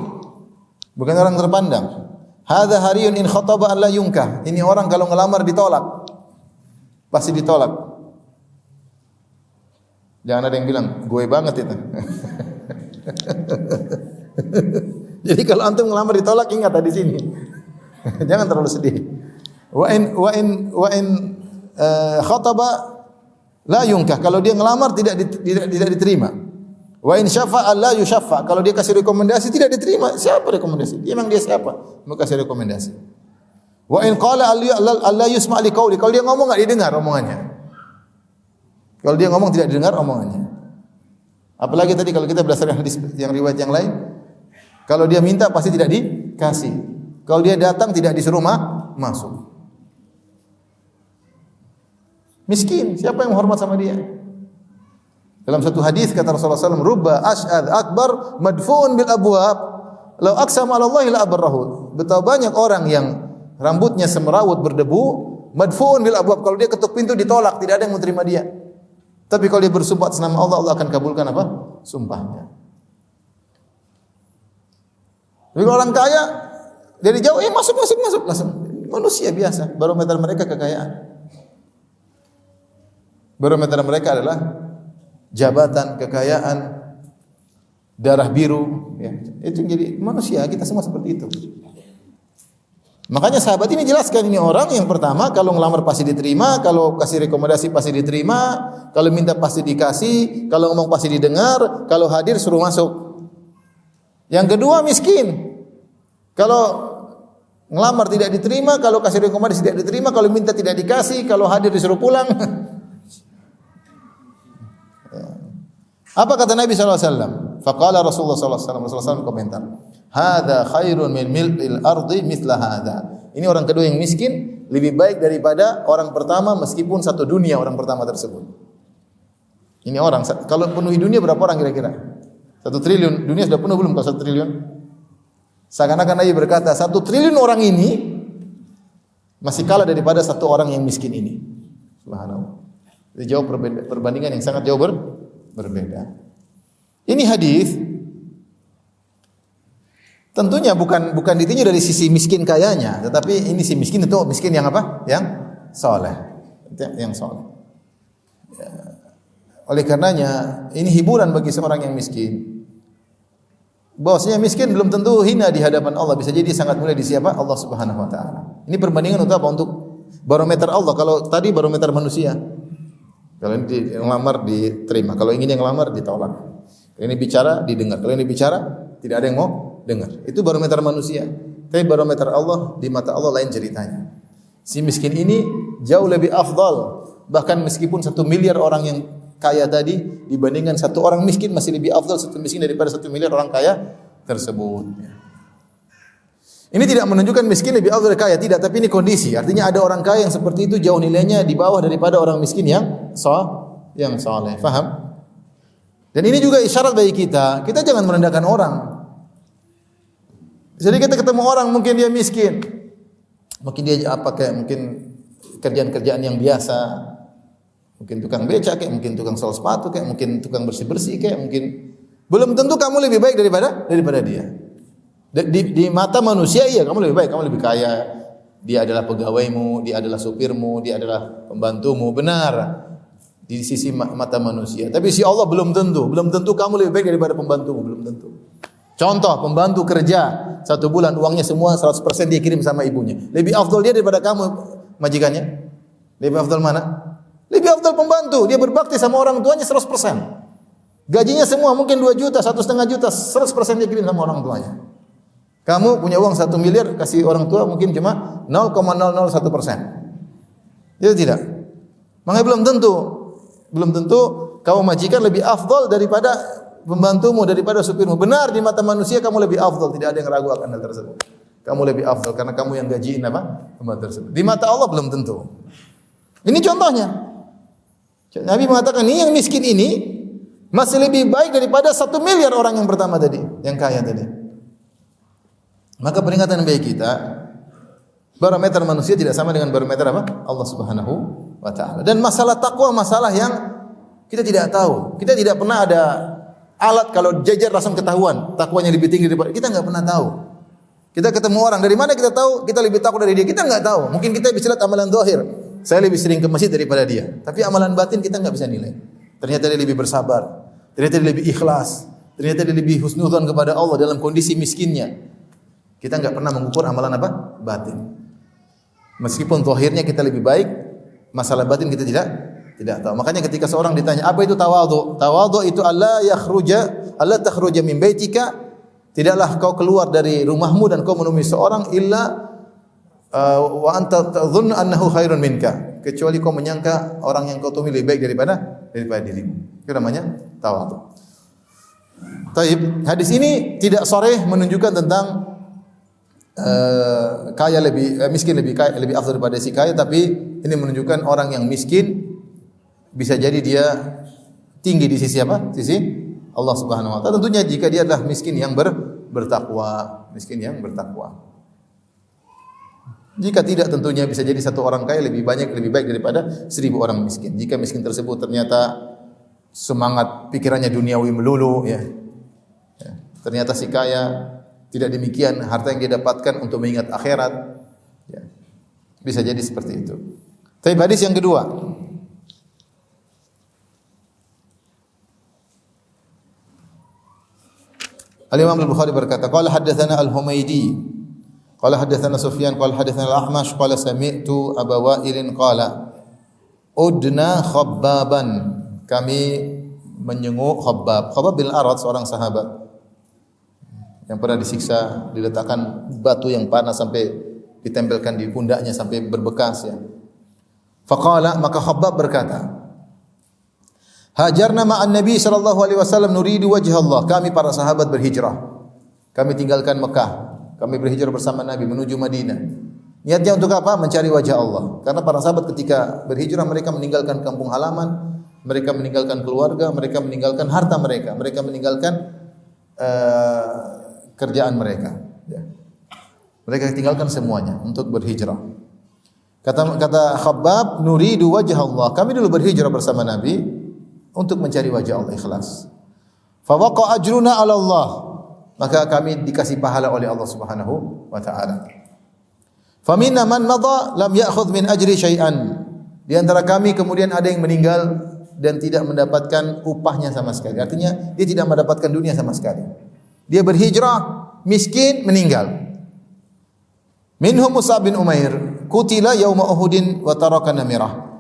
A: Bukan orang terpandang. Hadza hariyun in khataba an la yunkah. Ini orang kalau ngelamar ditolak. Pasti ditolak. Jangan ada yang bilang, gue banget itu. Jadi kalau antum ngelamar ditolak, ingat ada di sini. Jangan terlalu sedih. Wa in khataba la yunkah. Kalau dia ngelamar tidak diterima. Wa in syafa'a la yusyaffa. Kalau dia kasih rekomendasi tidak diterima. Siapa rekomendasi? Emang dia siapa? Mau kasih rekomendasi. Wa in qala alla yusma' li qauli. Kalau dia ngomong enggak didengar omongannya. Kalau dia ngomong tidak didengar omongannya. Apalagi tadi kalau kita berdasarkan hadis yang riwayat yang lain, kalau dia minta pasti tidak dikasih. Kalau dia datang tidak disuruh masuk. Miskin, siapa yang menghormat sama dia? Dalam satu hadis kata Rasulullah SAW, "Rubba ash'ad akbar madfu'un bil abwab, law aqsama 'ala Allah la abarrahu." Betapa banyak orang yang rambutnya semerawut berdebu, madfu'un bil abwab, kalau dia ketuk pintu ditolak, tidak ada yang menerima dia. Tapi kalau dia bersumpah atas nama Allah, Allah akan kabulkan apa? Sumpahnya. Jadi orang kaya dari jauh, masuk langsung. Manusia biasa, barometer mereka kekayaan. Barometer mereka adalah jabatan, kekayaan, darah biru, ya. Itu jadi manusia, kita semua seperti itu. Makanya sahabat ini jelaskan, ini orang yang pertama kalau ngelamar pasti diterima, kalau kasih rekomendasi pasti diterima, kalau minta pasti dikasih, kalau ngomong pasti didengar, kalau hadir suruh masuk. Yang kedua miskin. Kalau ngelamar tidak diterima, kalau kasih rekomendasi tidak diterima, kalau minta tidak dikasih, kalau hadir disuruh pulang. Apa kata Nabi SAW? Faqala Rasulullah SAW. Rasulullah SAW komentar, "Hadza khairun min mil'il ardi mithla hadza." Ini orang kedua yang miskin lebih baik daripada orang pertama meskipun satu dunia orang pertama tersebut. Ini orang kalau penuhi dunia berapa orang kira-kira? 1 triliun. Dunia sudah penuh belum kalau 1 triliun? Seakan-akan Nabi berkata, 1 triliun orang ini masih kalah daripada satu orang yang miskin ini. Subhanallah. Jadi jauh perbandingan yang sangat jauh berbeda. Ini hadis tentunya bukan ditinjau dari sisi miskin kayanya, tetapi ini si miskin itu miskin yang apa? Yang saleh. Yang saleh. Ya. Oleh karenanya ini hiburan bagi seorang yang miskin. Bahwasanya miskin belum tentu hina di hadapan Allah, bisa jadi sangat mulia di siapa? Allah Subhanahu wa taala. Ini perbandingan untuk apa? Untuk barometer Allah. Kalau tadi barometer manusia. Kalau ini ngelamar diterima, kalau ingin yang ngelamar ditolak. Kalau ini bicara didengar, kalau ini bicara tidak ada yang mau dengar. Itu barometer manusia. Tapi barometer Allah, di mata Allah lain ceritanya. Si miskin ini jauh lebih afdal. Bahkan meskipun 1 miliar orang yang kaya tadi dibandingkan 1 orang miskin masih lebih afdal 1 miskin daripada 1 miliar orang kaya tersebut. Ini tidak menunjukkan miskin lebih afdal dari kaya, tidak, tapi ini kondisi. Artinya ada orang kaya yang seperti itu jauh nilainya di bawah daripada orang miskin yang saleh. Faham? Dan ini juga isyarat bagi kita jangan merendahkan orang. Jadi kita ketemu orang mungkin dia miskin. Mungkin dia mungkin kerjaan-kerjaan yang biasa. Mungkin tukang becak kayak, mungkin tukang sol sepatu kayak, mungkin tukang bersih-bersih kayak, mungkin belum tentu kamu lebih baik daripada dia. Di mata manusia iya kamu lebih baik, kamu lebih kaya. Dia adalah pegawaimu, dia adalah supirmu, dia adalah pembantumu, benar. Di sisi mata manusia. Tapi si Allah belum tentu kamu lebih baik daripada pembantumu, belum tentu. Contoh, pembantu kerja 1 bulan uangnya semua 100% dia kirim sama ibunya. Lebih afdal dia daripada kamu majikannya? Lebih afdal mana? Lebih afdal pembantu, dia berbakti sama orang tuanya 100%. Gajinya semua mungkin 2 juta, 1,5 juta, 100% dia kirim sama orang tuanya. Kamu punya uang 1 miliar, kasih orang tua mungkin cuma 0,001%. Itu tidak. Makanya belum tentu kamu majikan lebih afdal daripada pembantumu, daripada supirmu. Benar di mata manusia kamu lebih afdal, tidak ada yang ragu akan hal tersebut. Kamu lebih afdal karena kamu yang gajiin pembantu tersebut. Di mata Allah belum tentu. Ini contohnya. Nabi mengatakan ini yang miskin ini masih lebih baik daripada 1 miliar orang yang pertama tadi, yang kaya tadi. Maka peringatan bagi kita, barometer manusia tidak sama dengan barometer apa? Allah Subhanahu wa taala. Dan masalah takwa masalah yang Kita tidak tahu. Kita tidak pernah ada alat kalau jajar langsung ketahuan takwanya lebih tinggi daripada kita, enggak pernah tahu. Kita ketemu orang, dari mana kita tahu kita lebih takut dari dia? Kita enggak tahu. Mungkin kita bisa lihat amalan zahir. Saya lebih sering ke masjid daripada dia. Tapi amalan batin kita enggak bisa nilai. Ternyata dia lebih bersabar. Ternyata dia lebih ikhlas. Ternyata dia lebih husnudzon kepada Allah dalam kondisi miskinnya. Kita enggak pernah mengukur amalan apa? Batin. Meskipun zahirnya kita lebih baik, masalah batin kita tidak tahu. Makanya ketika seorang ditanya, apa itu tawadhu? Tawadhu itu alla takhruja min baitika. Tidaklah kau keluar dari rumahmu dan kau menemui seorang illa wa anta tadhunnu annahu khairun minka, kecuali kau menyangka orang yang kau temui lebih baik daripada dirimu. Itu namanya tawadhu. Taib, hadis ini tidak sharih menunjukkan tentang miskin lebih afdal daripada si kaya, tapi ini menunjukkan orang yang miskin bisa jadi dia tinggi di sisi apa? Sisi Allah Subhanahu wa taala. Tentunya jika dia adalah miskin yang bertakwa, miskin yang bertakwa. Jika tidak, tentunya bisa jadi satu orang kaya lebih baik daripada 1000 orang miskin. Jika miskin tersebut ternyata semangat pikirannya duniawi melulu, ya. Ternyata si kaya tidak demikian, harta yang dia dapatkan untuk mengingat akhirat, ya. Bisa jadi seperti itu. Tapi hadis yang kedua, Al-Imam Al-Bukhari berkata, qala haddatsana Al-Humaydi, qala haddatsana Sufyan, qala haddatsana Al-Ahmash, qala sami'tu Aba Wa'ilin qala udna Khabbaban, kami menyenguk Khabbab. Khabbab bin Arad, seorang sahabat yang pernah disiksa, diletakkan batu yang panas sampai ditempelkan di pundaknya sampai berbekas, ya. Faqala, maka Khabbab berkata, hajarna ma'an Nabi sallallahu alaihi wasallam nuridu wajh Allah. Kami para sahabat berhijrah. Kami tinggalkan Mekah. Kami berhijrah bersama Nabi menuju Madinah. Niatnya untuk apa? Mencari wajah Allah. Karena para sahabat ketika berhijrah mereka meninggalkan kampung halaman, mereka meninggalkan keluarga, mereka meninggalkan harta mereka, mereka meninggalkan kerjaan mereka, ya. Mereka tinggalkan semuanya untuk berhijrah. Kata Khabbab, nuridu wajh Allah. Kami dulu berhijrah bersama Nabi untuk mencari wajah Allah, ikhlas. Fa waqa ajruna 'ala Allah. Maka kami dikasih pahala oleh Allah Subhanahu wa taala. Fa minna man madha lam ya'khudh min ajri syai'an. Di antara kami kemudian ada yang meninggal dan tidak mendapatkan upahnya sama sekali. Artinya dia tidak mendapatkan dunia sama sekali. Dia berhijrah, miskin, meninggal. Minhum Mus'ab bin Umair, qutila yauma Uhudin wa taraka namirah.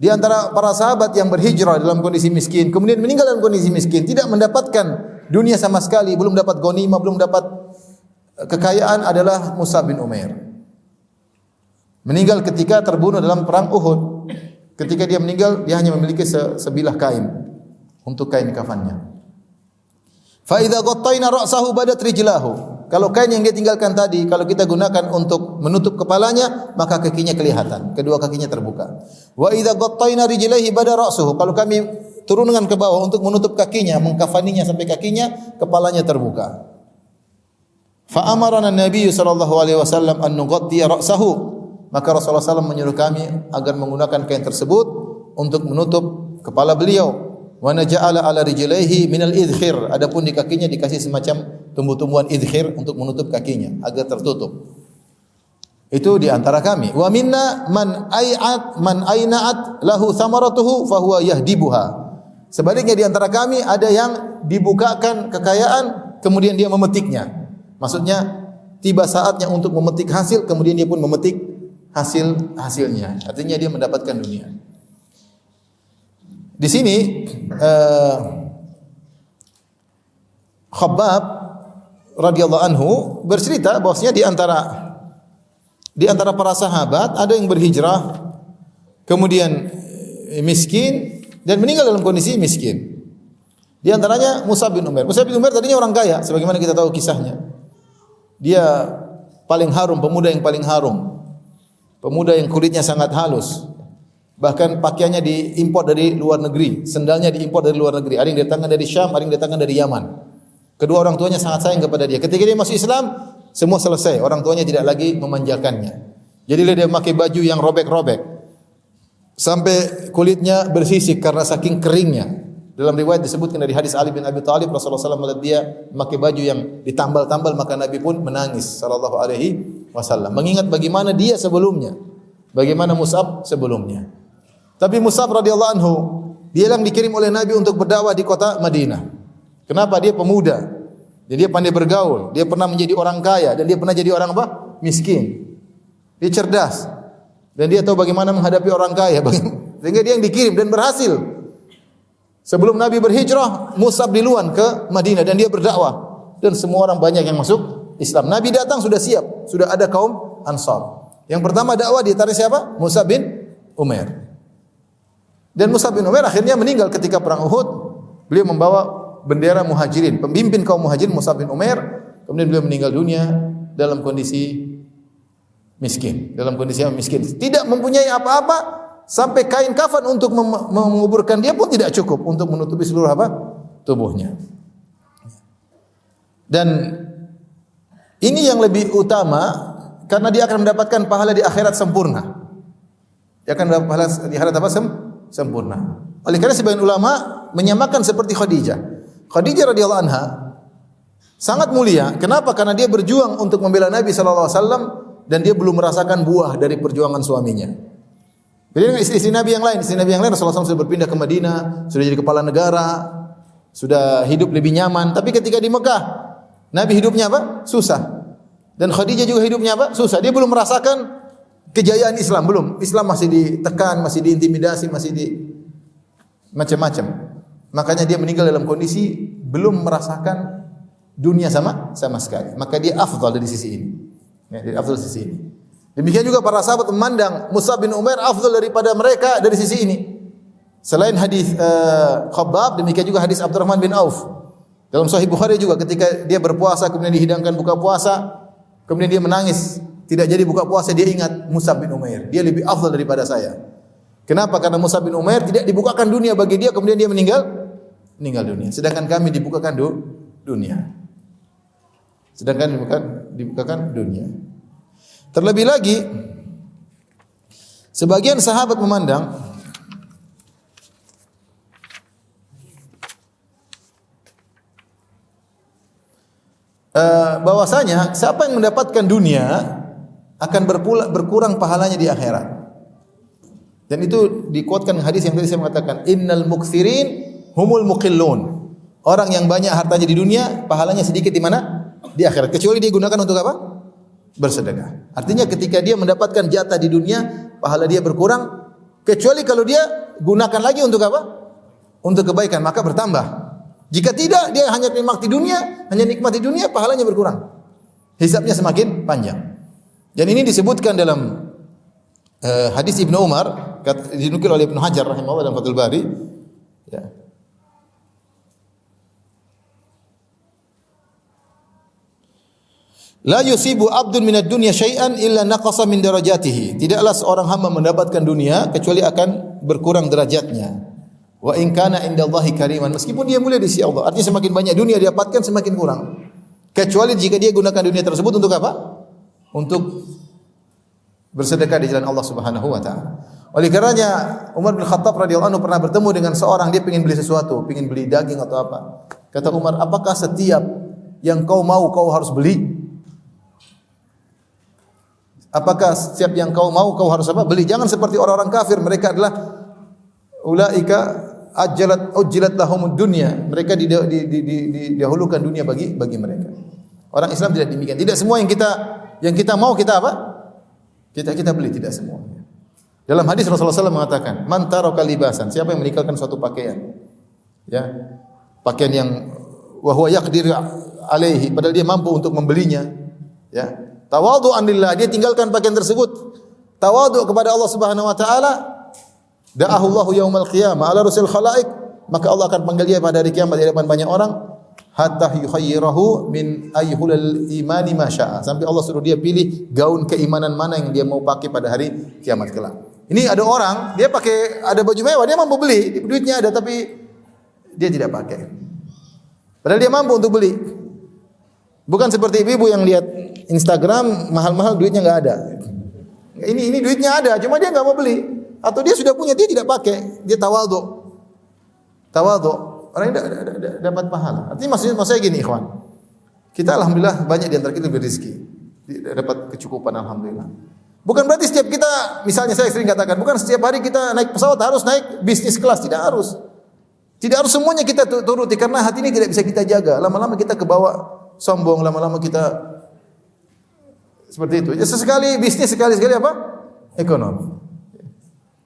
A: Di antara para sahabat yang berhijrah dalam kondisi miskin, kemudian meninggal dalam kondisi miskin, tidak mendapatkan dunia sama sekali, belum dapat ghanimah, belum dapat kekayaan, adalah Mus'ab bin Umair. Meninggal ketika terbunuh dalam perang Uhud. Ketika dia meninggal, dia hanya memiliki sebilah kain untuk kain kafannya. Fa idza ghattayna ra'sahu badat rijlahu. Kalau kain yang dia tinggalkan tadi, kalau kita gunakan untuk menutup kepalanya, maka kakinya kelihatan, kedua kakinya terbuka. Wa idza ghattayna rijlaihi bada ra'suhu. Kalau kami turunkan ke bawah untuk menutup kakinya, mengkafaninya sampai kakinya, kepalanya terbuka. Fa amarana Nabi sallallahu alaihi wasallam an nughatti ra'sahu. Maka Rasulullah SAW menyuruh kami agar menggunakan kain tersebut untuk menutup kepala beliau. Wa naja'ala ala rijlaihi minal idkhir. Adapun di kakinya dikasih semacam tumbuh-tumbuhan idkhir untuk menutup kakinya agar tertutup. Itu di antara kami. Wa minna man aina'at lahu thamaratuhu fa huwa yahdibuha. Sebaliknya di antara kami ada yang dibukakan kekayaan kemudian dia memetiknya. Maksudnya tiba saatnya untuk memetik hasil, kemudian dia pun memetik hasilnya. Artinya dia mendapatkan dunia. Di sini Khabbab radhiyallahu anhu bercerita bahwasanya di antara para sahabat ada yang berhijrah kemudian miskin dan meninggal dalam kondisi miskin. Di antaranya Mus'ab bin Umair. Mus'ab bin Umair tadinya orang kaya sebagaimana kita tahu kisahnya. Dia paling harum, pemuda yang paling harum. Pemuda yang kulitnya sangat halus. Bahkan pakaiannya diimpor dari luar negeri, sendalnya diimpor dari luar negeri. Ada yang datangkan dari Syam, ada yang datangkan dari Yaman. Kedua orang tuanya sangat sayang kepada dia. Ketika dia masuk Islam, semua selesai. Orang tuanya tidak lagi memanjakannya. Jadi dia memakai baju yang robek-robek. sampai kulitnya bersisik karena saking keringnya. Dalam riwayat disebutkan dari hadis Ali bin Abi Thalib, Rasulullah SAW melihat dia memakai baju yang ditambal-tambal, maka Nabi pun menangis sallallahu alaihi wasallam. Mengingat bagaimana dia sebelumnya, bagaimana Mus'ab sebelumnya. Tapi Mus'ab radhiyallahu anhu, dia yang dikirim oleh Nabi untuk berdakwah di kota Madinah. Kenapa? Dia pemuda. Dan dia pandai bergaul, dia pernah menjadi orang kaya dan dia pernah jadi orang apa? Miskin. Dia cerdas. Dan dia tahu bagaimana menghadapi orang kaya. Sehingga dia yang dikirim dan berhasil. Sebelum Nabi berhijrah, Mus'ab diluan ke Madinah dan dia berdakwah. Dan semua orang banyak yang masuk Islam. Nabi datang sudah siap, sudah ada kaum Ansar. Yang pertama dakwah ditarik siapa? Mus'ab bin Umair. Dan Mus'ab bin Umair akhirnya meninggal ketika perang Uhud. Beliau membawa bendera Muhajirin, pemimpin kaum Muhajirin Mus'ab bin Umair. Kemudian beliau meninggal dunia dalam kondisi miskin, tidak mempunyai apa-apa. Sampai kain kafan untuk menguburkan dia pun tidak cukup untuk menutupi seluruh apa? Tubuhnya. Dan ini yang lebih utama karena dia akan mendapatkan pahala di akhirat sempurna. Dia akan mendapat pahala di akhirat apa? Sempurna. Oleh karena sebagian ulama menyamakan seperti Khadijah. Khadijah radhiyallahu anha sangat mulia. Kenapa? Karena dia berjuang untuk membela Nabi sallallahu alaihi wasallam dan dia belum merasakan buah dari perjuangan suaminya. Beda dengan istri Nabi yang lain. Istri Nabi yang lain Rasulullah SAW sudah berpindah ke Madinah, sudah jadi kepala negara, sudah hidup lebih nyaman. Tapi ketika di Mekah, Nabi hidupnya apa? Susah. Dan Khadijah juga hidupnya apa? Susah. Dia belum merasakan kejayaan Islam, belum. Islam masih ditekan, masih diintimidasi, masih di macam-macam. Makanya dia meninggal dalam kondisi belum merasakan dunia sama sekali. Maka dia afdal dari sisi ini. Ya, dia afdal dari sisi ini. Demikian juga para sahabat memandang Mus'ab bin Umair afdal daripada mereka dari sisi ini. Selain hadis Khabbab, demikian juga hadis Abdurrahman bin Auf. Dalam Sahih Bukhari juga ketika dia berpuasa kemudian dihidangkan buka puasa, kemudian dia menangis, tidak jadi buka puasa, dia ingat Mus'ab bin Umair. Dia lebih afdal daripada saya. Kenapa? Karena Mus'ab bin Umair tidak dibukakan dunia bagi dia, kemudian dia meninggal dunia. Sedangkan kami dibukakan dunia. Sedangkan dibukakan dunia. Terlebih lagi, sebagian sahabat memandang bahwasanya siapa yang mendapatkan dunia akan berkurang pahalanya di akhirat. Dan itu dikuatkan hadis yang tadi saya mengatakan, innal muksirin humul muqillun. Orang yang banyak hartanya di dunia, pahalanya sedikit di mana? Di akhirat. Kecuali dia gunakan untuk apa? Bersedekah. Artinya ketika dia mendapatkan jatah di dunia, pahala dia berkurang. Kecuali kalau dia gunakan lagi untuk apa? Untuk kebaikan, maka bertambah. Jika tidak, dia hanya nikmati dunia, pahalanya berkurang. Hisabnya semakin panjang. Dan ini disebutkan dalam hadis Ibnu Umar, dinukil oleh Ibnu Hajar rahimahullah dalam Fathul Bari. Ya. La yusibu abdun minad dunya syai'an illa naqasa min darajatihi. Tidaklah seorang hamba mendapatkan dunia kecuali akan berkurang derajatnya. Wa in kana indallahi kariman. Meskipun dia mulia di sisi Allah, artinya semakin banyak dunia dia dapatkan semakin kurang. Kecuali jika dia gunakan dunia tersebut untuk apa? Untuk bersedekah di jalan Allah Subhanahu wa taala. Oleh karenanya Umar bin Khattab radhiyallahu anhu pernah bertemu dengan seorang, dia ingin beli sesuatu, ingin beli daging atau apa. Kata Umar, "Apakah setiap yang kau mau kau harus beli?" Apakah setiap yang kau mau kau harus apa? Beli. Jangan seperti orang-orang kafir. Mereka adalah ulaika ujjilat lahumud dunya. Mereka didahulukan dunia bagi mereka. Orang Islam tidak demikian. Tidak semua yang kita mau kita apa? Kita beli, tidak semua. Dalam hadis Rasulullah SAW mengatakan, "Man taraka libasan." Siapa yang meninggalkan suatu pakaian? Ya. Pakaian yang wa huwa yaqdir alaihi, padahal dia mampu untuk membelinya. Ya. Tawadhu'an lillah, dia tinggalkan pakaian tersebut tawadhu' kepada Allah Subhanahu wa taala, da'ahu Allahu yaumal qiyamah ala rusul khalaik, maka Allah akan panggil dia pada hari kiamat di hadapan banyak orang, hatta yukhayyirahu min ayyuhul imani ma syaa, sampai Allah suruh dia pilih gaun keimanan mana yang dia mau pakai pada hari kiamat kelak. Ini ada orang dia pakai ada baju mewah, dia mampu beli, duitnya ada tapi dia tidak pakai. Padahal dia mampu untuk beli. Bukan seperti ibu-ibu yang lihat Instagram mahal-mahal duitnya enggak ada. Ini duitnya ada, cuma dia enggak mau beli.
B: Atau dia sudah punya, dia tidak pakai, dia tawadhu. Orang ini dapat pahala. Artinya maksud saya gini, ikhwan. Kita alhamdulillah banyak di antara kita berizki, dapat kecukupan alhamdulillah. Bukan berarti setiap kita, misalnya saya sering katakan, bukan setiap hari kita naik pesawat harus naik bisnis kelas, tidak harus. Tidak harus semuanya kita turuti karena hati ini tidak bisa kita jaga. Lama-lama kita kebawa sombong, lama-lama kita seperti itu. Ya, sesekali bisnis, sekali-sekali apa? Ekonomi.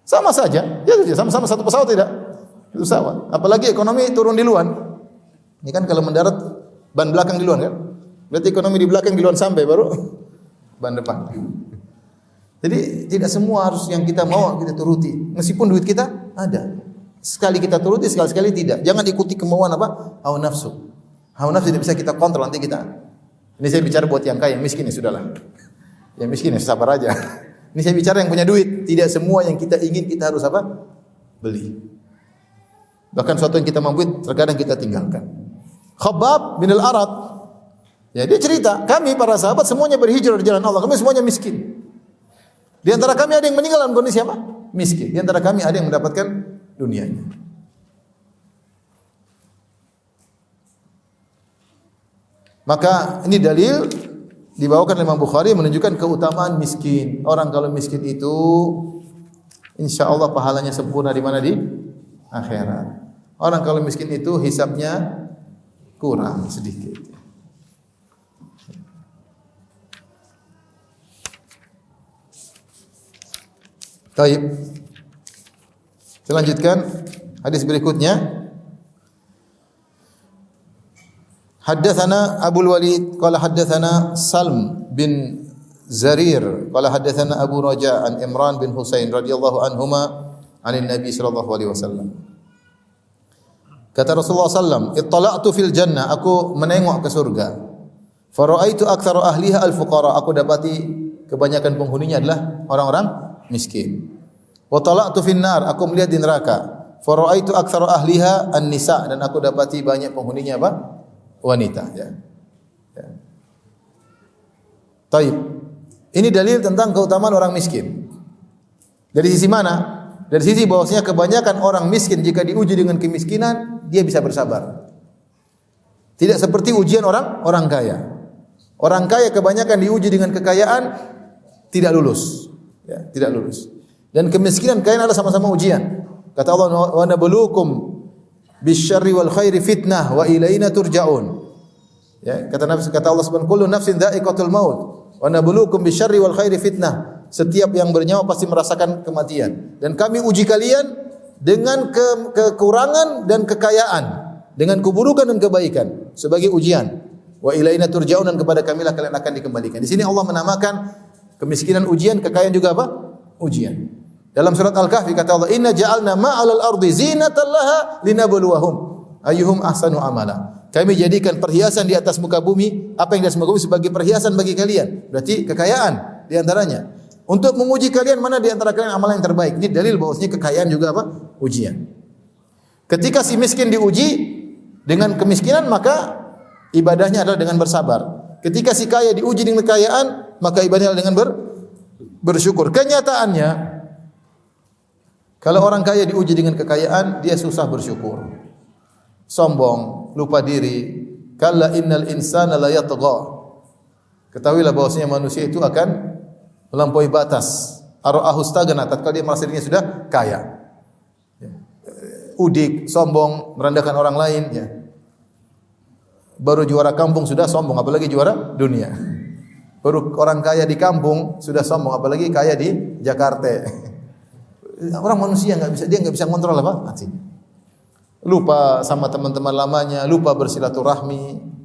B: Sama saja, ya sama-sama satu pesawat tidak? Itu pesawat. Apalagi ekonomi turun di luar. Ini kan kalau mendarat ban belakang di luar kan? Berarti ekonomi di belakang di luar sampai baru ban depan. Jadi tidak semua harus yang kita mau kita turuti. Meskipun duit kita ada. Sekali kita turuti, sekali-sekali tidak. Jangan ikuti kemauan apa? Hawa nafsu. Hawa nafsu tidak bisa kita kontrol, nanti kita. Ini saya bicara buat yang kaya, yang miskin ya sudahlah. Yang miskin ya sabar aja. Ini saya bicara yang punya duit. Tidak semua yang kita ingin kita harus apa? Beli. Bahkan suatu yang kita mampu terkadang kita tinggalkan. Khabbab bin al-Arat. Ya, dia cerita, kami para sahabat semuanya berhijrah di jalan Allah. Kami semuanya miskin. Di antara kami ada yang meninggal dalam kondisi apa? Miskin. Di antara kami ada yang mendapatkan dunianya. Maka ini dalil dibawakan oleh Imam Bukhari menunjukkan keutamaan miskin. Orang kalau miskin itu insyaallah pahalanya sempurna di mana? Di akhirat. Orang kalau miskin itu hisabnya kurang sedikit. Baik. Kita lanjutkan hadis berikutnya. Haddatsana Abu Walid qala haddatsana Salm bin Zarir qala haddatsana Abu Raja an Imran bin Husain radhiyallahu anhuma anin Nabi sallallahu alaihi wasallam. Kata Rasulullah sallam, "Ittala'tu fil jannah," aku menengok ke surga. Fa ra'aitu aktsara ahliha al-fuqara, aku dapati kebanyakan penghuninya adalah orang-orang miskin. Wa tala'tu fin nar, aku melihat di neraka. Fa ra'aitu aktsara ahliha an-nisa, dan aku dapati banyak penghuninya apa? Wanita, ya. Taib. Ini dalil tentang keutamaan orang miskin. Dari sisi mana? Dari sisi bahwasanya kebanyakan orang miskin jika diuji dengan kemiskinan, dia bisa bersabar. Tidak seperti ujian orang kaya. Orang kaya kebanyakan diuji dengan kekayaan, tidak lulus. Ya, tidak lulus. Dan kemiskinan kekayaan adalah sama-sama ujian. Kata Allah, "Wa nabluukum bisyarri wal khairi fitnah wa ilaina turja'un." Ya, kata Allah Subhanahu, "Kullu nafsin dha'iqatul maut wa nabluukum bisyarri wal khairi fitnah." Setiap yang bernyawa pasti merasakan kematian. Dan kami uji kalian dengan kekurangan dan kekayaan, dengan keburukan dan kebaikan sebagai ujian. Wa ilaina turja'un, dan kepada kamilah kalian akan dikembalikan. Di sini Allah menamakan kemiskinan ujian, kekayaan juga apa? Ujian. Dalam surat Al-Kahfi kata Allah, "Inna ja'alna ma'alal ardi zinatan laha linabluwahum ayyuhum ahsanu amala." Kami jadikan perhiasan di atas muka bumi, apa yang di atas muka bumi sebagai perhiasan bagi kalian. Berarti kekayaan di antaranya. Untuk menguji kalian mana di antara kalian amalan yang terbaik. Ini dalil bahwasanya kekayaan juga apa? Ujian. Ketika si miskin diuji dengan kemiskinan, maka ibadahnya adalah dengan bersabar. Ketika si kaya diuji dengan kekayaan, maka ibadahnya adalah dengan bersyukur. Kenyataannya, kalau orang kaya diuji dengan kekayaan, dia susah bersyukur. Sombong, lupa diri. Kalla innal insana la yatgha. Ketahuilah bahwasanya manusia itu akan melampaui batas. Ara'ahu staghna, tatkala dia merasa dirinya sudah kaya. Udik, sombong, merendahkan orang lain, ya. Baru juara kampung sudah sombong, apalagi juara dunia. Baru orang kaya di kampung sudah sombong, apalagi kaya di Jakarta. Orang manusia dia enggak bisa kontrol apa? Hatinya. Lupa sama teman-teman lamanya, lupa bersilaturahmi.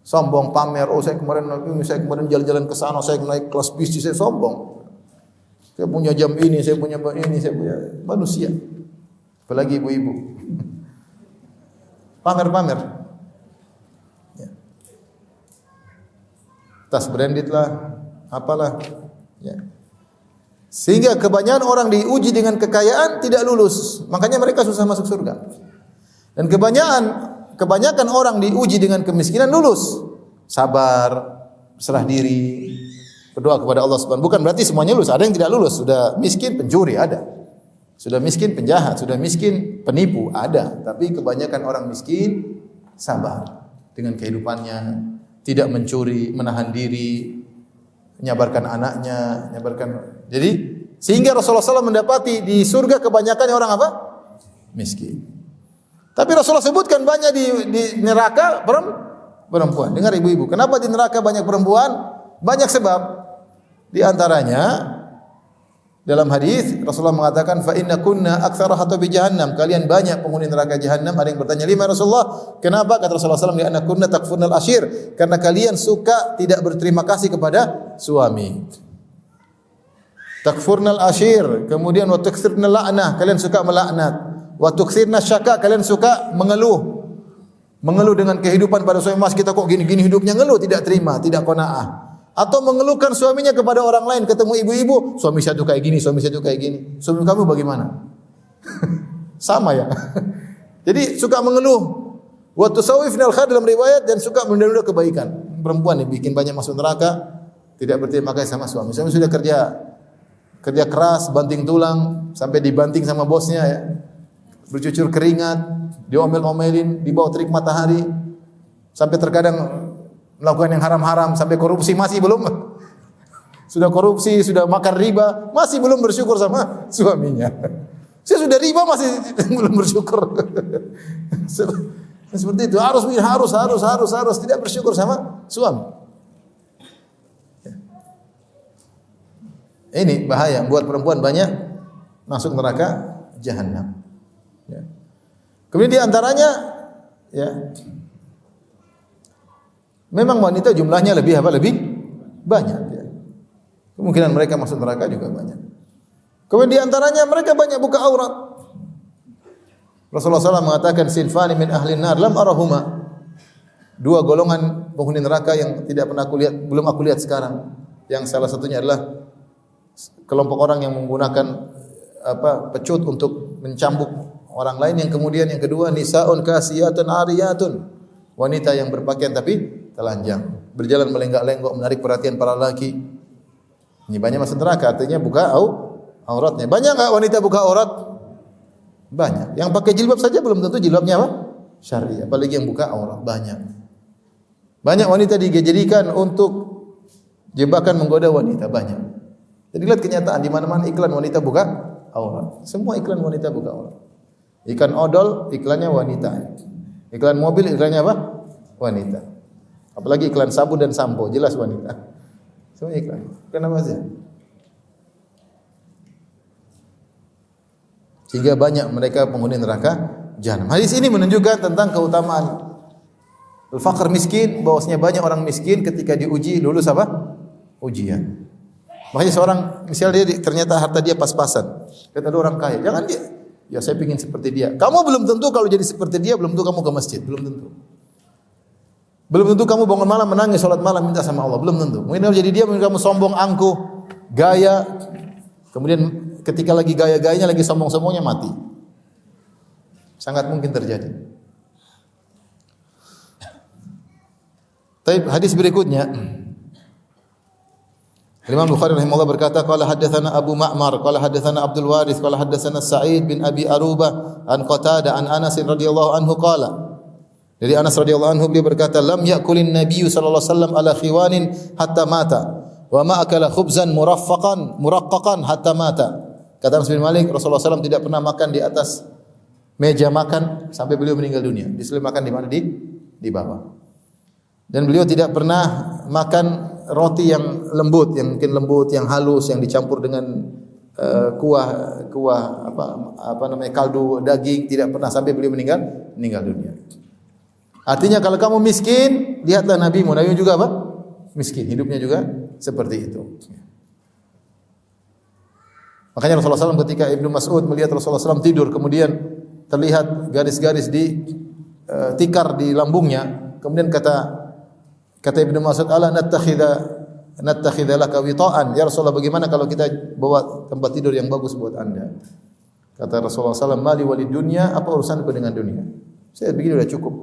B: Sombong, pamer, oh saya kemarin jalan-jalan ke sana, saya naik kelas bisnis, saya sombong. Saya punya jam ini, saya punya manusia. Apalagi ibu-ibu. Pamer-pamer. Ya. Tas branded lah, apalah. Ya. Sehingga kebanyakan orang diuji dengan kekayaan tidak lulus. Makanya mereka susah masuk surga. Dan kebanyakan orang diuji dengan kemiskinan lulus. Sabar, serah diri, berdoa kepada Allah Subhanahu. Bukan berarti semuanya lulus, ada yang tidak lulus, sudah miskin, pencuri, ada. Sudah miskin penjahat, sudah miskin penipu, ada. Tapi kebanyakan orang miskin sabar dengan kehidupannya, tidak mencuri, menahan diri, menyabarkan anaknya, Jadi sehingga Rasulullah SAW mendapati di surga kebanyakan orang apa? Miskin. Tapi Rasulullah sebutkan banyak di neraka perempuan. Dengar ibu-ibu, kenapa di neraka banyak perempuan? Banyak sebab. Di antaranya dalam hadis Rasulullah mengatakan fa inna kunna aktsara hatabi jahannam. Kalian banyak penghuni neraka jahannam. Ada yang bertanya, "Lima Rasulullah?" Kenapa? Kata Rasulullah SAW, "Li'anna kunna takfurnal ashir." Karena kalian suka tidak berterima kasih kepada suami. Takfurnal ashir, kemudian wa tuktsirnal la'nah, kalian suka melaknat. Wa tuktsirna syaka, kalian suka mengeluh. Mengeluh dengan kehidupan pada suami, "Mas, kita kok gini-gini hidupnya," ngeluh, tidak terima, tidak qanaah. Atau mengeluhkan suaminya kepada orang lain, ketemu ibu-ibu, "Suami saya tuh kayak gini, suami saya tuh kayak gini." Suami kamu bagaimana? Sama ya. Jadi suka mengeluh. Wa tusawwifnal khair dalam riwayat, dan suka menunda kebaikan. Perempuan yang bikin banyak masuk neraka, tidak berterima kasih sama suami. Suami sudah kerja keras, banting tulang, sampai dibanting sama bosnya ya. Bercucur keringat, diomel-omelin, di bawah terik matahari, sampai terkadang melakukan yang haram-haram, sampai korupsi masih belum. Sudah korupsi, sudah makan riba, masih belum bersyukur sama suaminya. Saya sudah riba masih belum bersyukur. Seperti itu, harus tidak bersyukur sama suami. Ini bahaya buat perempuan, banyak masuk neraka jahanam. Ya. Kemudian di antaranya ya, memang wanita jumlahnya lebih banyak ya. Kemungkinan mereka masuk neraka juga banyak. Kemudian di antaranya mereka banyak buka aurat. Rasulullah SAW mengatakan, "Sinfani min ahlin nar lam arahuma." Dua golongan penghuni neraka yang tidak pernah belum aku lihat sekarang. Yang salah satunya adalah kelompok orang yang menggunakan pecut untuk mencambuk orang lain. Yang kemudian yang kedua, nisaun kasiyatun ariyatun, wanita yang berpakaian tapi telanjang, berjalan melenggak-lenggok menarik perhatian para laki. Ini banyak masuk neraka, artinya buka auratnya. Banyak enggak wanita buka aurat? Banyak. Yang pakai jilbab saja belum tentu jilbabnya apa? Syar'i, apalagi yang buka aurat, banyak. Banyak wanita dijadikan untuk jebakan menggoda wanita, banyak. Jadi lihat kenyataan di mana-mana iklan wanita buka aurat. Semua iklan wanita buka aurat. Iklan odol, iklannya wanita. Iklan mobil, iklannya apa? Wanita. Apalagi iklan sabun dan sampo, jelas wanita. Semua iklan. Kenapa sih? Sehingga banyak mereka penghuni neraka jahanam. Hadis ini menunjukkan tentang keutamaan al-faqr miskin, bahwasanya banyak orang miskin ketika diuji lulus apa? Ujian. Makanya seorang misalnya dia ternyata harta dia pas-pasan. Kata ada orang kaya, jangan dia. Ya saya ingin seperti dia. Kamu belum tentu kalau jadi seperti dia, belum tentu kamu ke masjid, belum tentu. Belum tentu kamu bangun malam menangis, salat malam minta sama Allah, belum tentu. Mungkin kamu jadi dia, mungkin kamu sombong, angkuh, gaya. Kemudian ketika lagi gaya-gayanya, lagi sombong-sombongnya mati. Sangat mungkin terjadi. Baik, hadis berikutnya. Imam Bukhari rahimahullah berkata, qala haddatsana Abu Ma'mar, qala haddatsana Abdul Warith, qala haddatsana Sa'id bin Abi Arubah an Qatadah an Anas radhiyallahu anhu qala. Dari Anas radhiyallahu anhu beliau berkata, lam ya'kulin nabiyyu sallallahu alaihi wasallam ala khiwanin hatta mata wa ma akala khubzan muraqqaqan hatta mata. Kata Anas bin Malik, Rasulullah SAW tidak pernah makan di atas meja makan sampai beliau meninggal dunia. Disuruh makan di mana? Di bawah. Dan beliau tidak pernah makan roti yang lembut, yang mungkin lembut, yang halus, yang dicampur dengan kuah kaldu daging, tidak pernah sampai beliau meninggal dunia. Artinya kalau kamu miskin, lihatlah nabimu. Nabi juga apa? Miskin, hidupnya juga seperti itu. Makanya Rasulullah SAW ketika Ibnu Mas'ud melihat Rasulullah SAW tidur, kemudian terlihat garis-garis di tikar di lambungnya, kemudian kata Ibnu Mas'ud, ala nattakhidha laka wita'an, ya Rasulullah, bagaimana kalau kita bawa tempat tidur yang bagus buat Anda? Kata Rasulullah SAW, mali walid dunya, apa urusanku dengan dunia? Saya begini sudah cukup.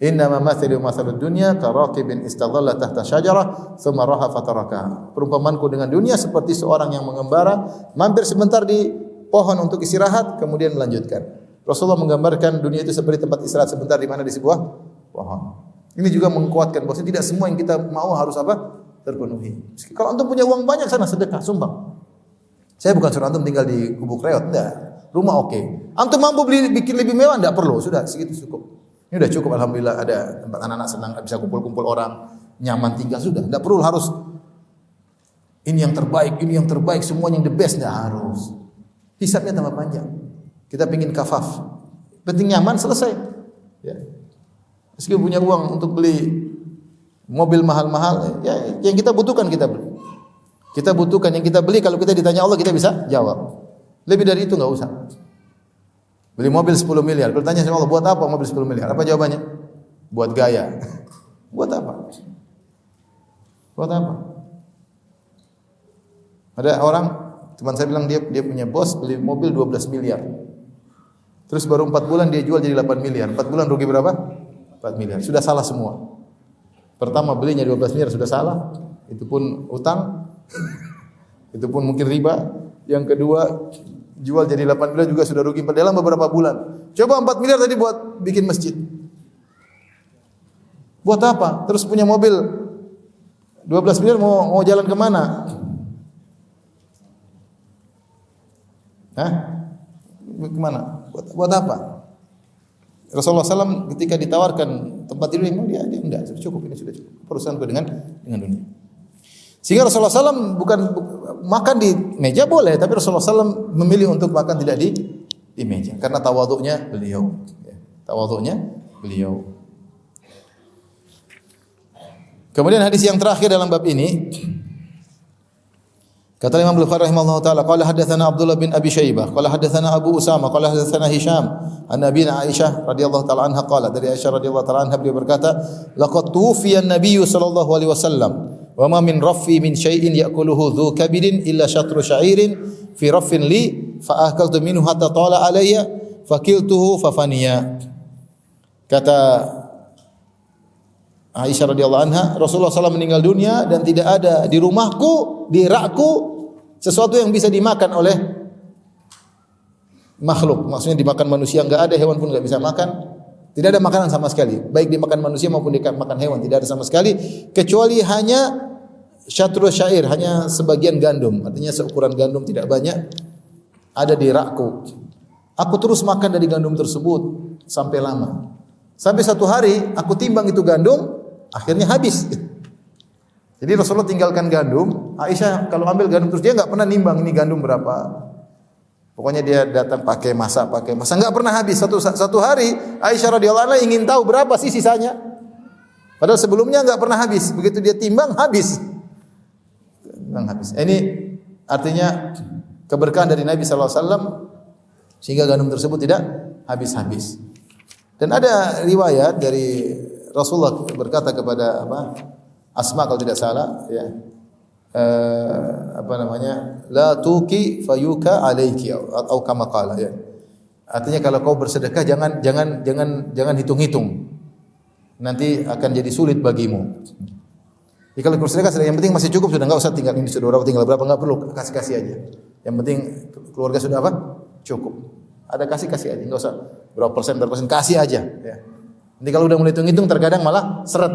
B: Inna ma mathalu mathalud dunya karaqibin istadhalla tahta syajarah thumma raha fatarakaha. Perumpamanku dengan dunia seperti seorang yang mengembara, mampir sebentar di pohon untuk istirahat, kemudian melanjutkan. Rasulullah menggambarkan dunia itu seperti tempat istirahat sebentar di mana di sebuah pohon. Ini juga menguatkan bahwa tidak semua yang kita mau harus apa? Terpenuhi. Kalau antum punya uang banyak sana sedekah, sumbang. Saya bukan suruh antum tinggal di gubuk reot, enggak. Rumah oke. Antum mampu bikin lebih mewah, enggak perlu, sudah segitu cukup. Ini sudah cukup, alhamdulillah ada tempat anak-anak senang bisa kumpul-kumpul orang, nyaman tinggal sudah. Enggak perlu harus ini yang terbaik, semuanya yang the best, enggak harus. Hisabnya tambah panjang. Kita pengin kafaf. Penting nyaman, selesai. Ya. Meski punya uang untuk beli mobil mahal-mahal, ya yang kita butuhkan kita beli. Kita butuhkan yang kita beli, kalau kita ditanya Allah kita bisa jawab. Lebih dari itu enggak usah. Beli mobil 10 miliar. Kalau tanya sama Allah, buat apa mobil 10 miliar? Apa jawabannya? Buat gaya. Buat apa? Buat apa? Ada orang, teman saya bilang dia punya bos beli mobil 12 miliar. Terus baru 4 bulan dia jual jadi 8 miliar. 4 bulan rugi berapa? 4 miliar. Sudah salah semua. Pertama belinya 12 miliar sudah salah. Itu pun utang. Itu pun mungkin riba. Yang kedua jual jadi 8 miliar juga sudah rugi dalam beberapa bulan. Coba 4 miliar tadi buat bikin masjid. Buat apa? Terus punya mobil 12 miliar mau jalan kemana? Hah? Kemana? Buat apa? Rasulullah SAW ketika ditawarkan tempat tidur dia enggak, cukup, ini sudah cukup. Perusahaanku dengan dunia. Sehingga Rasulullah SAW bukan makan di meja boleh, tapi Rasulullah SAW memilih untuk makan tidak di meja karena tawaduknya beliau. Tawaduknya beliau. Kemudian hadis yang terakhir dalam bab ini, kata Imam Bukhari rahimahullah taala, qala hadatsana Abdullah bin Abi Syaibah, qala hadatsana Abu Usama, qala hadatsana Hisham, an Abi Aisyah radhiyallahu taala anha qala, dari Aisyah radhiyallahu taala anha beliau berkata, laqad tufiya an-nabiy sallallahu alaihi wasallam wa ma min raffi min syai'in ya'kuluhu dhu kabidin illa syatru sya'irin fi raffin li fa akaltu minhu hatta tala alayya fakiltuhu fafaniya. Kata Aisyah radhiyallahu anha, Rasulullah SAW meninggal dunia dan tidak ada di rumahku, di rakku sesuatu yang bisa dimakan oleh makhluk. Maksudnya dimakan manusia, enggak ada, hewan pun enggak bisa makan. Tidak ada makanan sama sekali, baik dimakan manusia maupun dimakan hewan, tidak ada sama sekali kecuali hanya syatru syair, hanya sebagian gandum, artinya seukuran gandum tidak banyak ada di rakku. Aku terus makan dari gandum tersebut sampai lama. Sampai satu hari aku timbang itu gandum, akhirnya habis. Jadi Rasulullah tinggalkan gandum, Aisyah kalau ambil gandum terus dia enggak pernah nimbang ini gandum berapa. Pokoknya dia datang pakai masak, enggak pernah habis. Satu hari Aisyah radhiyallahu anha ingin tahu berapa sih sisanya. Padahal sebelumnya enggak pernah habis. Begitu dia timbang habis. Ini artinya keberkahan dari Nabi sallallahu alaihi wasallam sehingga gandum tersebut tidak habis-habis. Dan ada riwayat dari Rasulullah berkata kepada Asma kalau tidak salah, ya. La tuki fayuka alayki atau kama qala, ya. Artinya kalau kau bersedekah jangan hitung-hitung. Nanti akan jadi sulit bagimu. Jadi kalau bersedekah yang penting masih cukup, sudah enggak usah tinggal ini sudah berapa, tinggal berapa, enggak perlu, kasih-kasih aja. Yang penting keluarga sudah apa? Cukup. Ada kasih-kasih aja, enggak usah berapa persen, kasih aja, ya. Nanti kalau udah mulai hitung-hitung terkadang malah seret.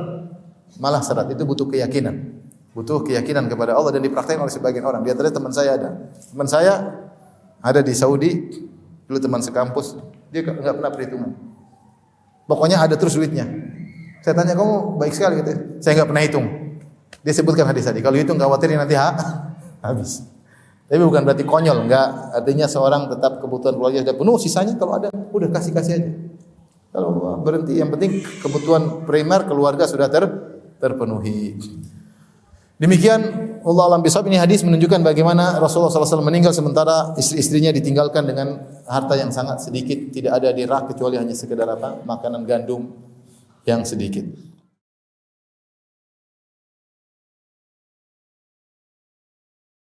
B: Itu butuh keyakinan. Butuh keyakinan kepada Allah dan dipraktikkan oleh sebagian orang. Di antaranya teman saya ada. Teman saya ada di Saudi, dulu teman sekampus, dia enggak pernah perhitungan. Pokoknya ada terus duitnya. Saya tanya, kamu baik sekali gitu. Saya enggak pernah hitung. Dia sebutkan hadis tadi. Kalau hitung khawatir nanti habis. Tapi bukan berarti konyol, enggak. Artinya seorang tetap kebutuhan keluarga sudah penuh, sisanya kalau ada udah kasih-kasih aja. Kalau berhenti, yang penting kebutuhan primer keluarga sudah terpenuhi. Demikian Allah alam bisawab. Ini hadis menunjukkan bagaimana Rasulullah SAW meninggal sementara istri-istrinya ditinggalkan dengan harta yang sangat sedikit, tidak ada di rak kecuali hanya sekedar makanan gandum yang sedikit.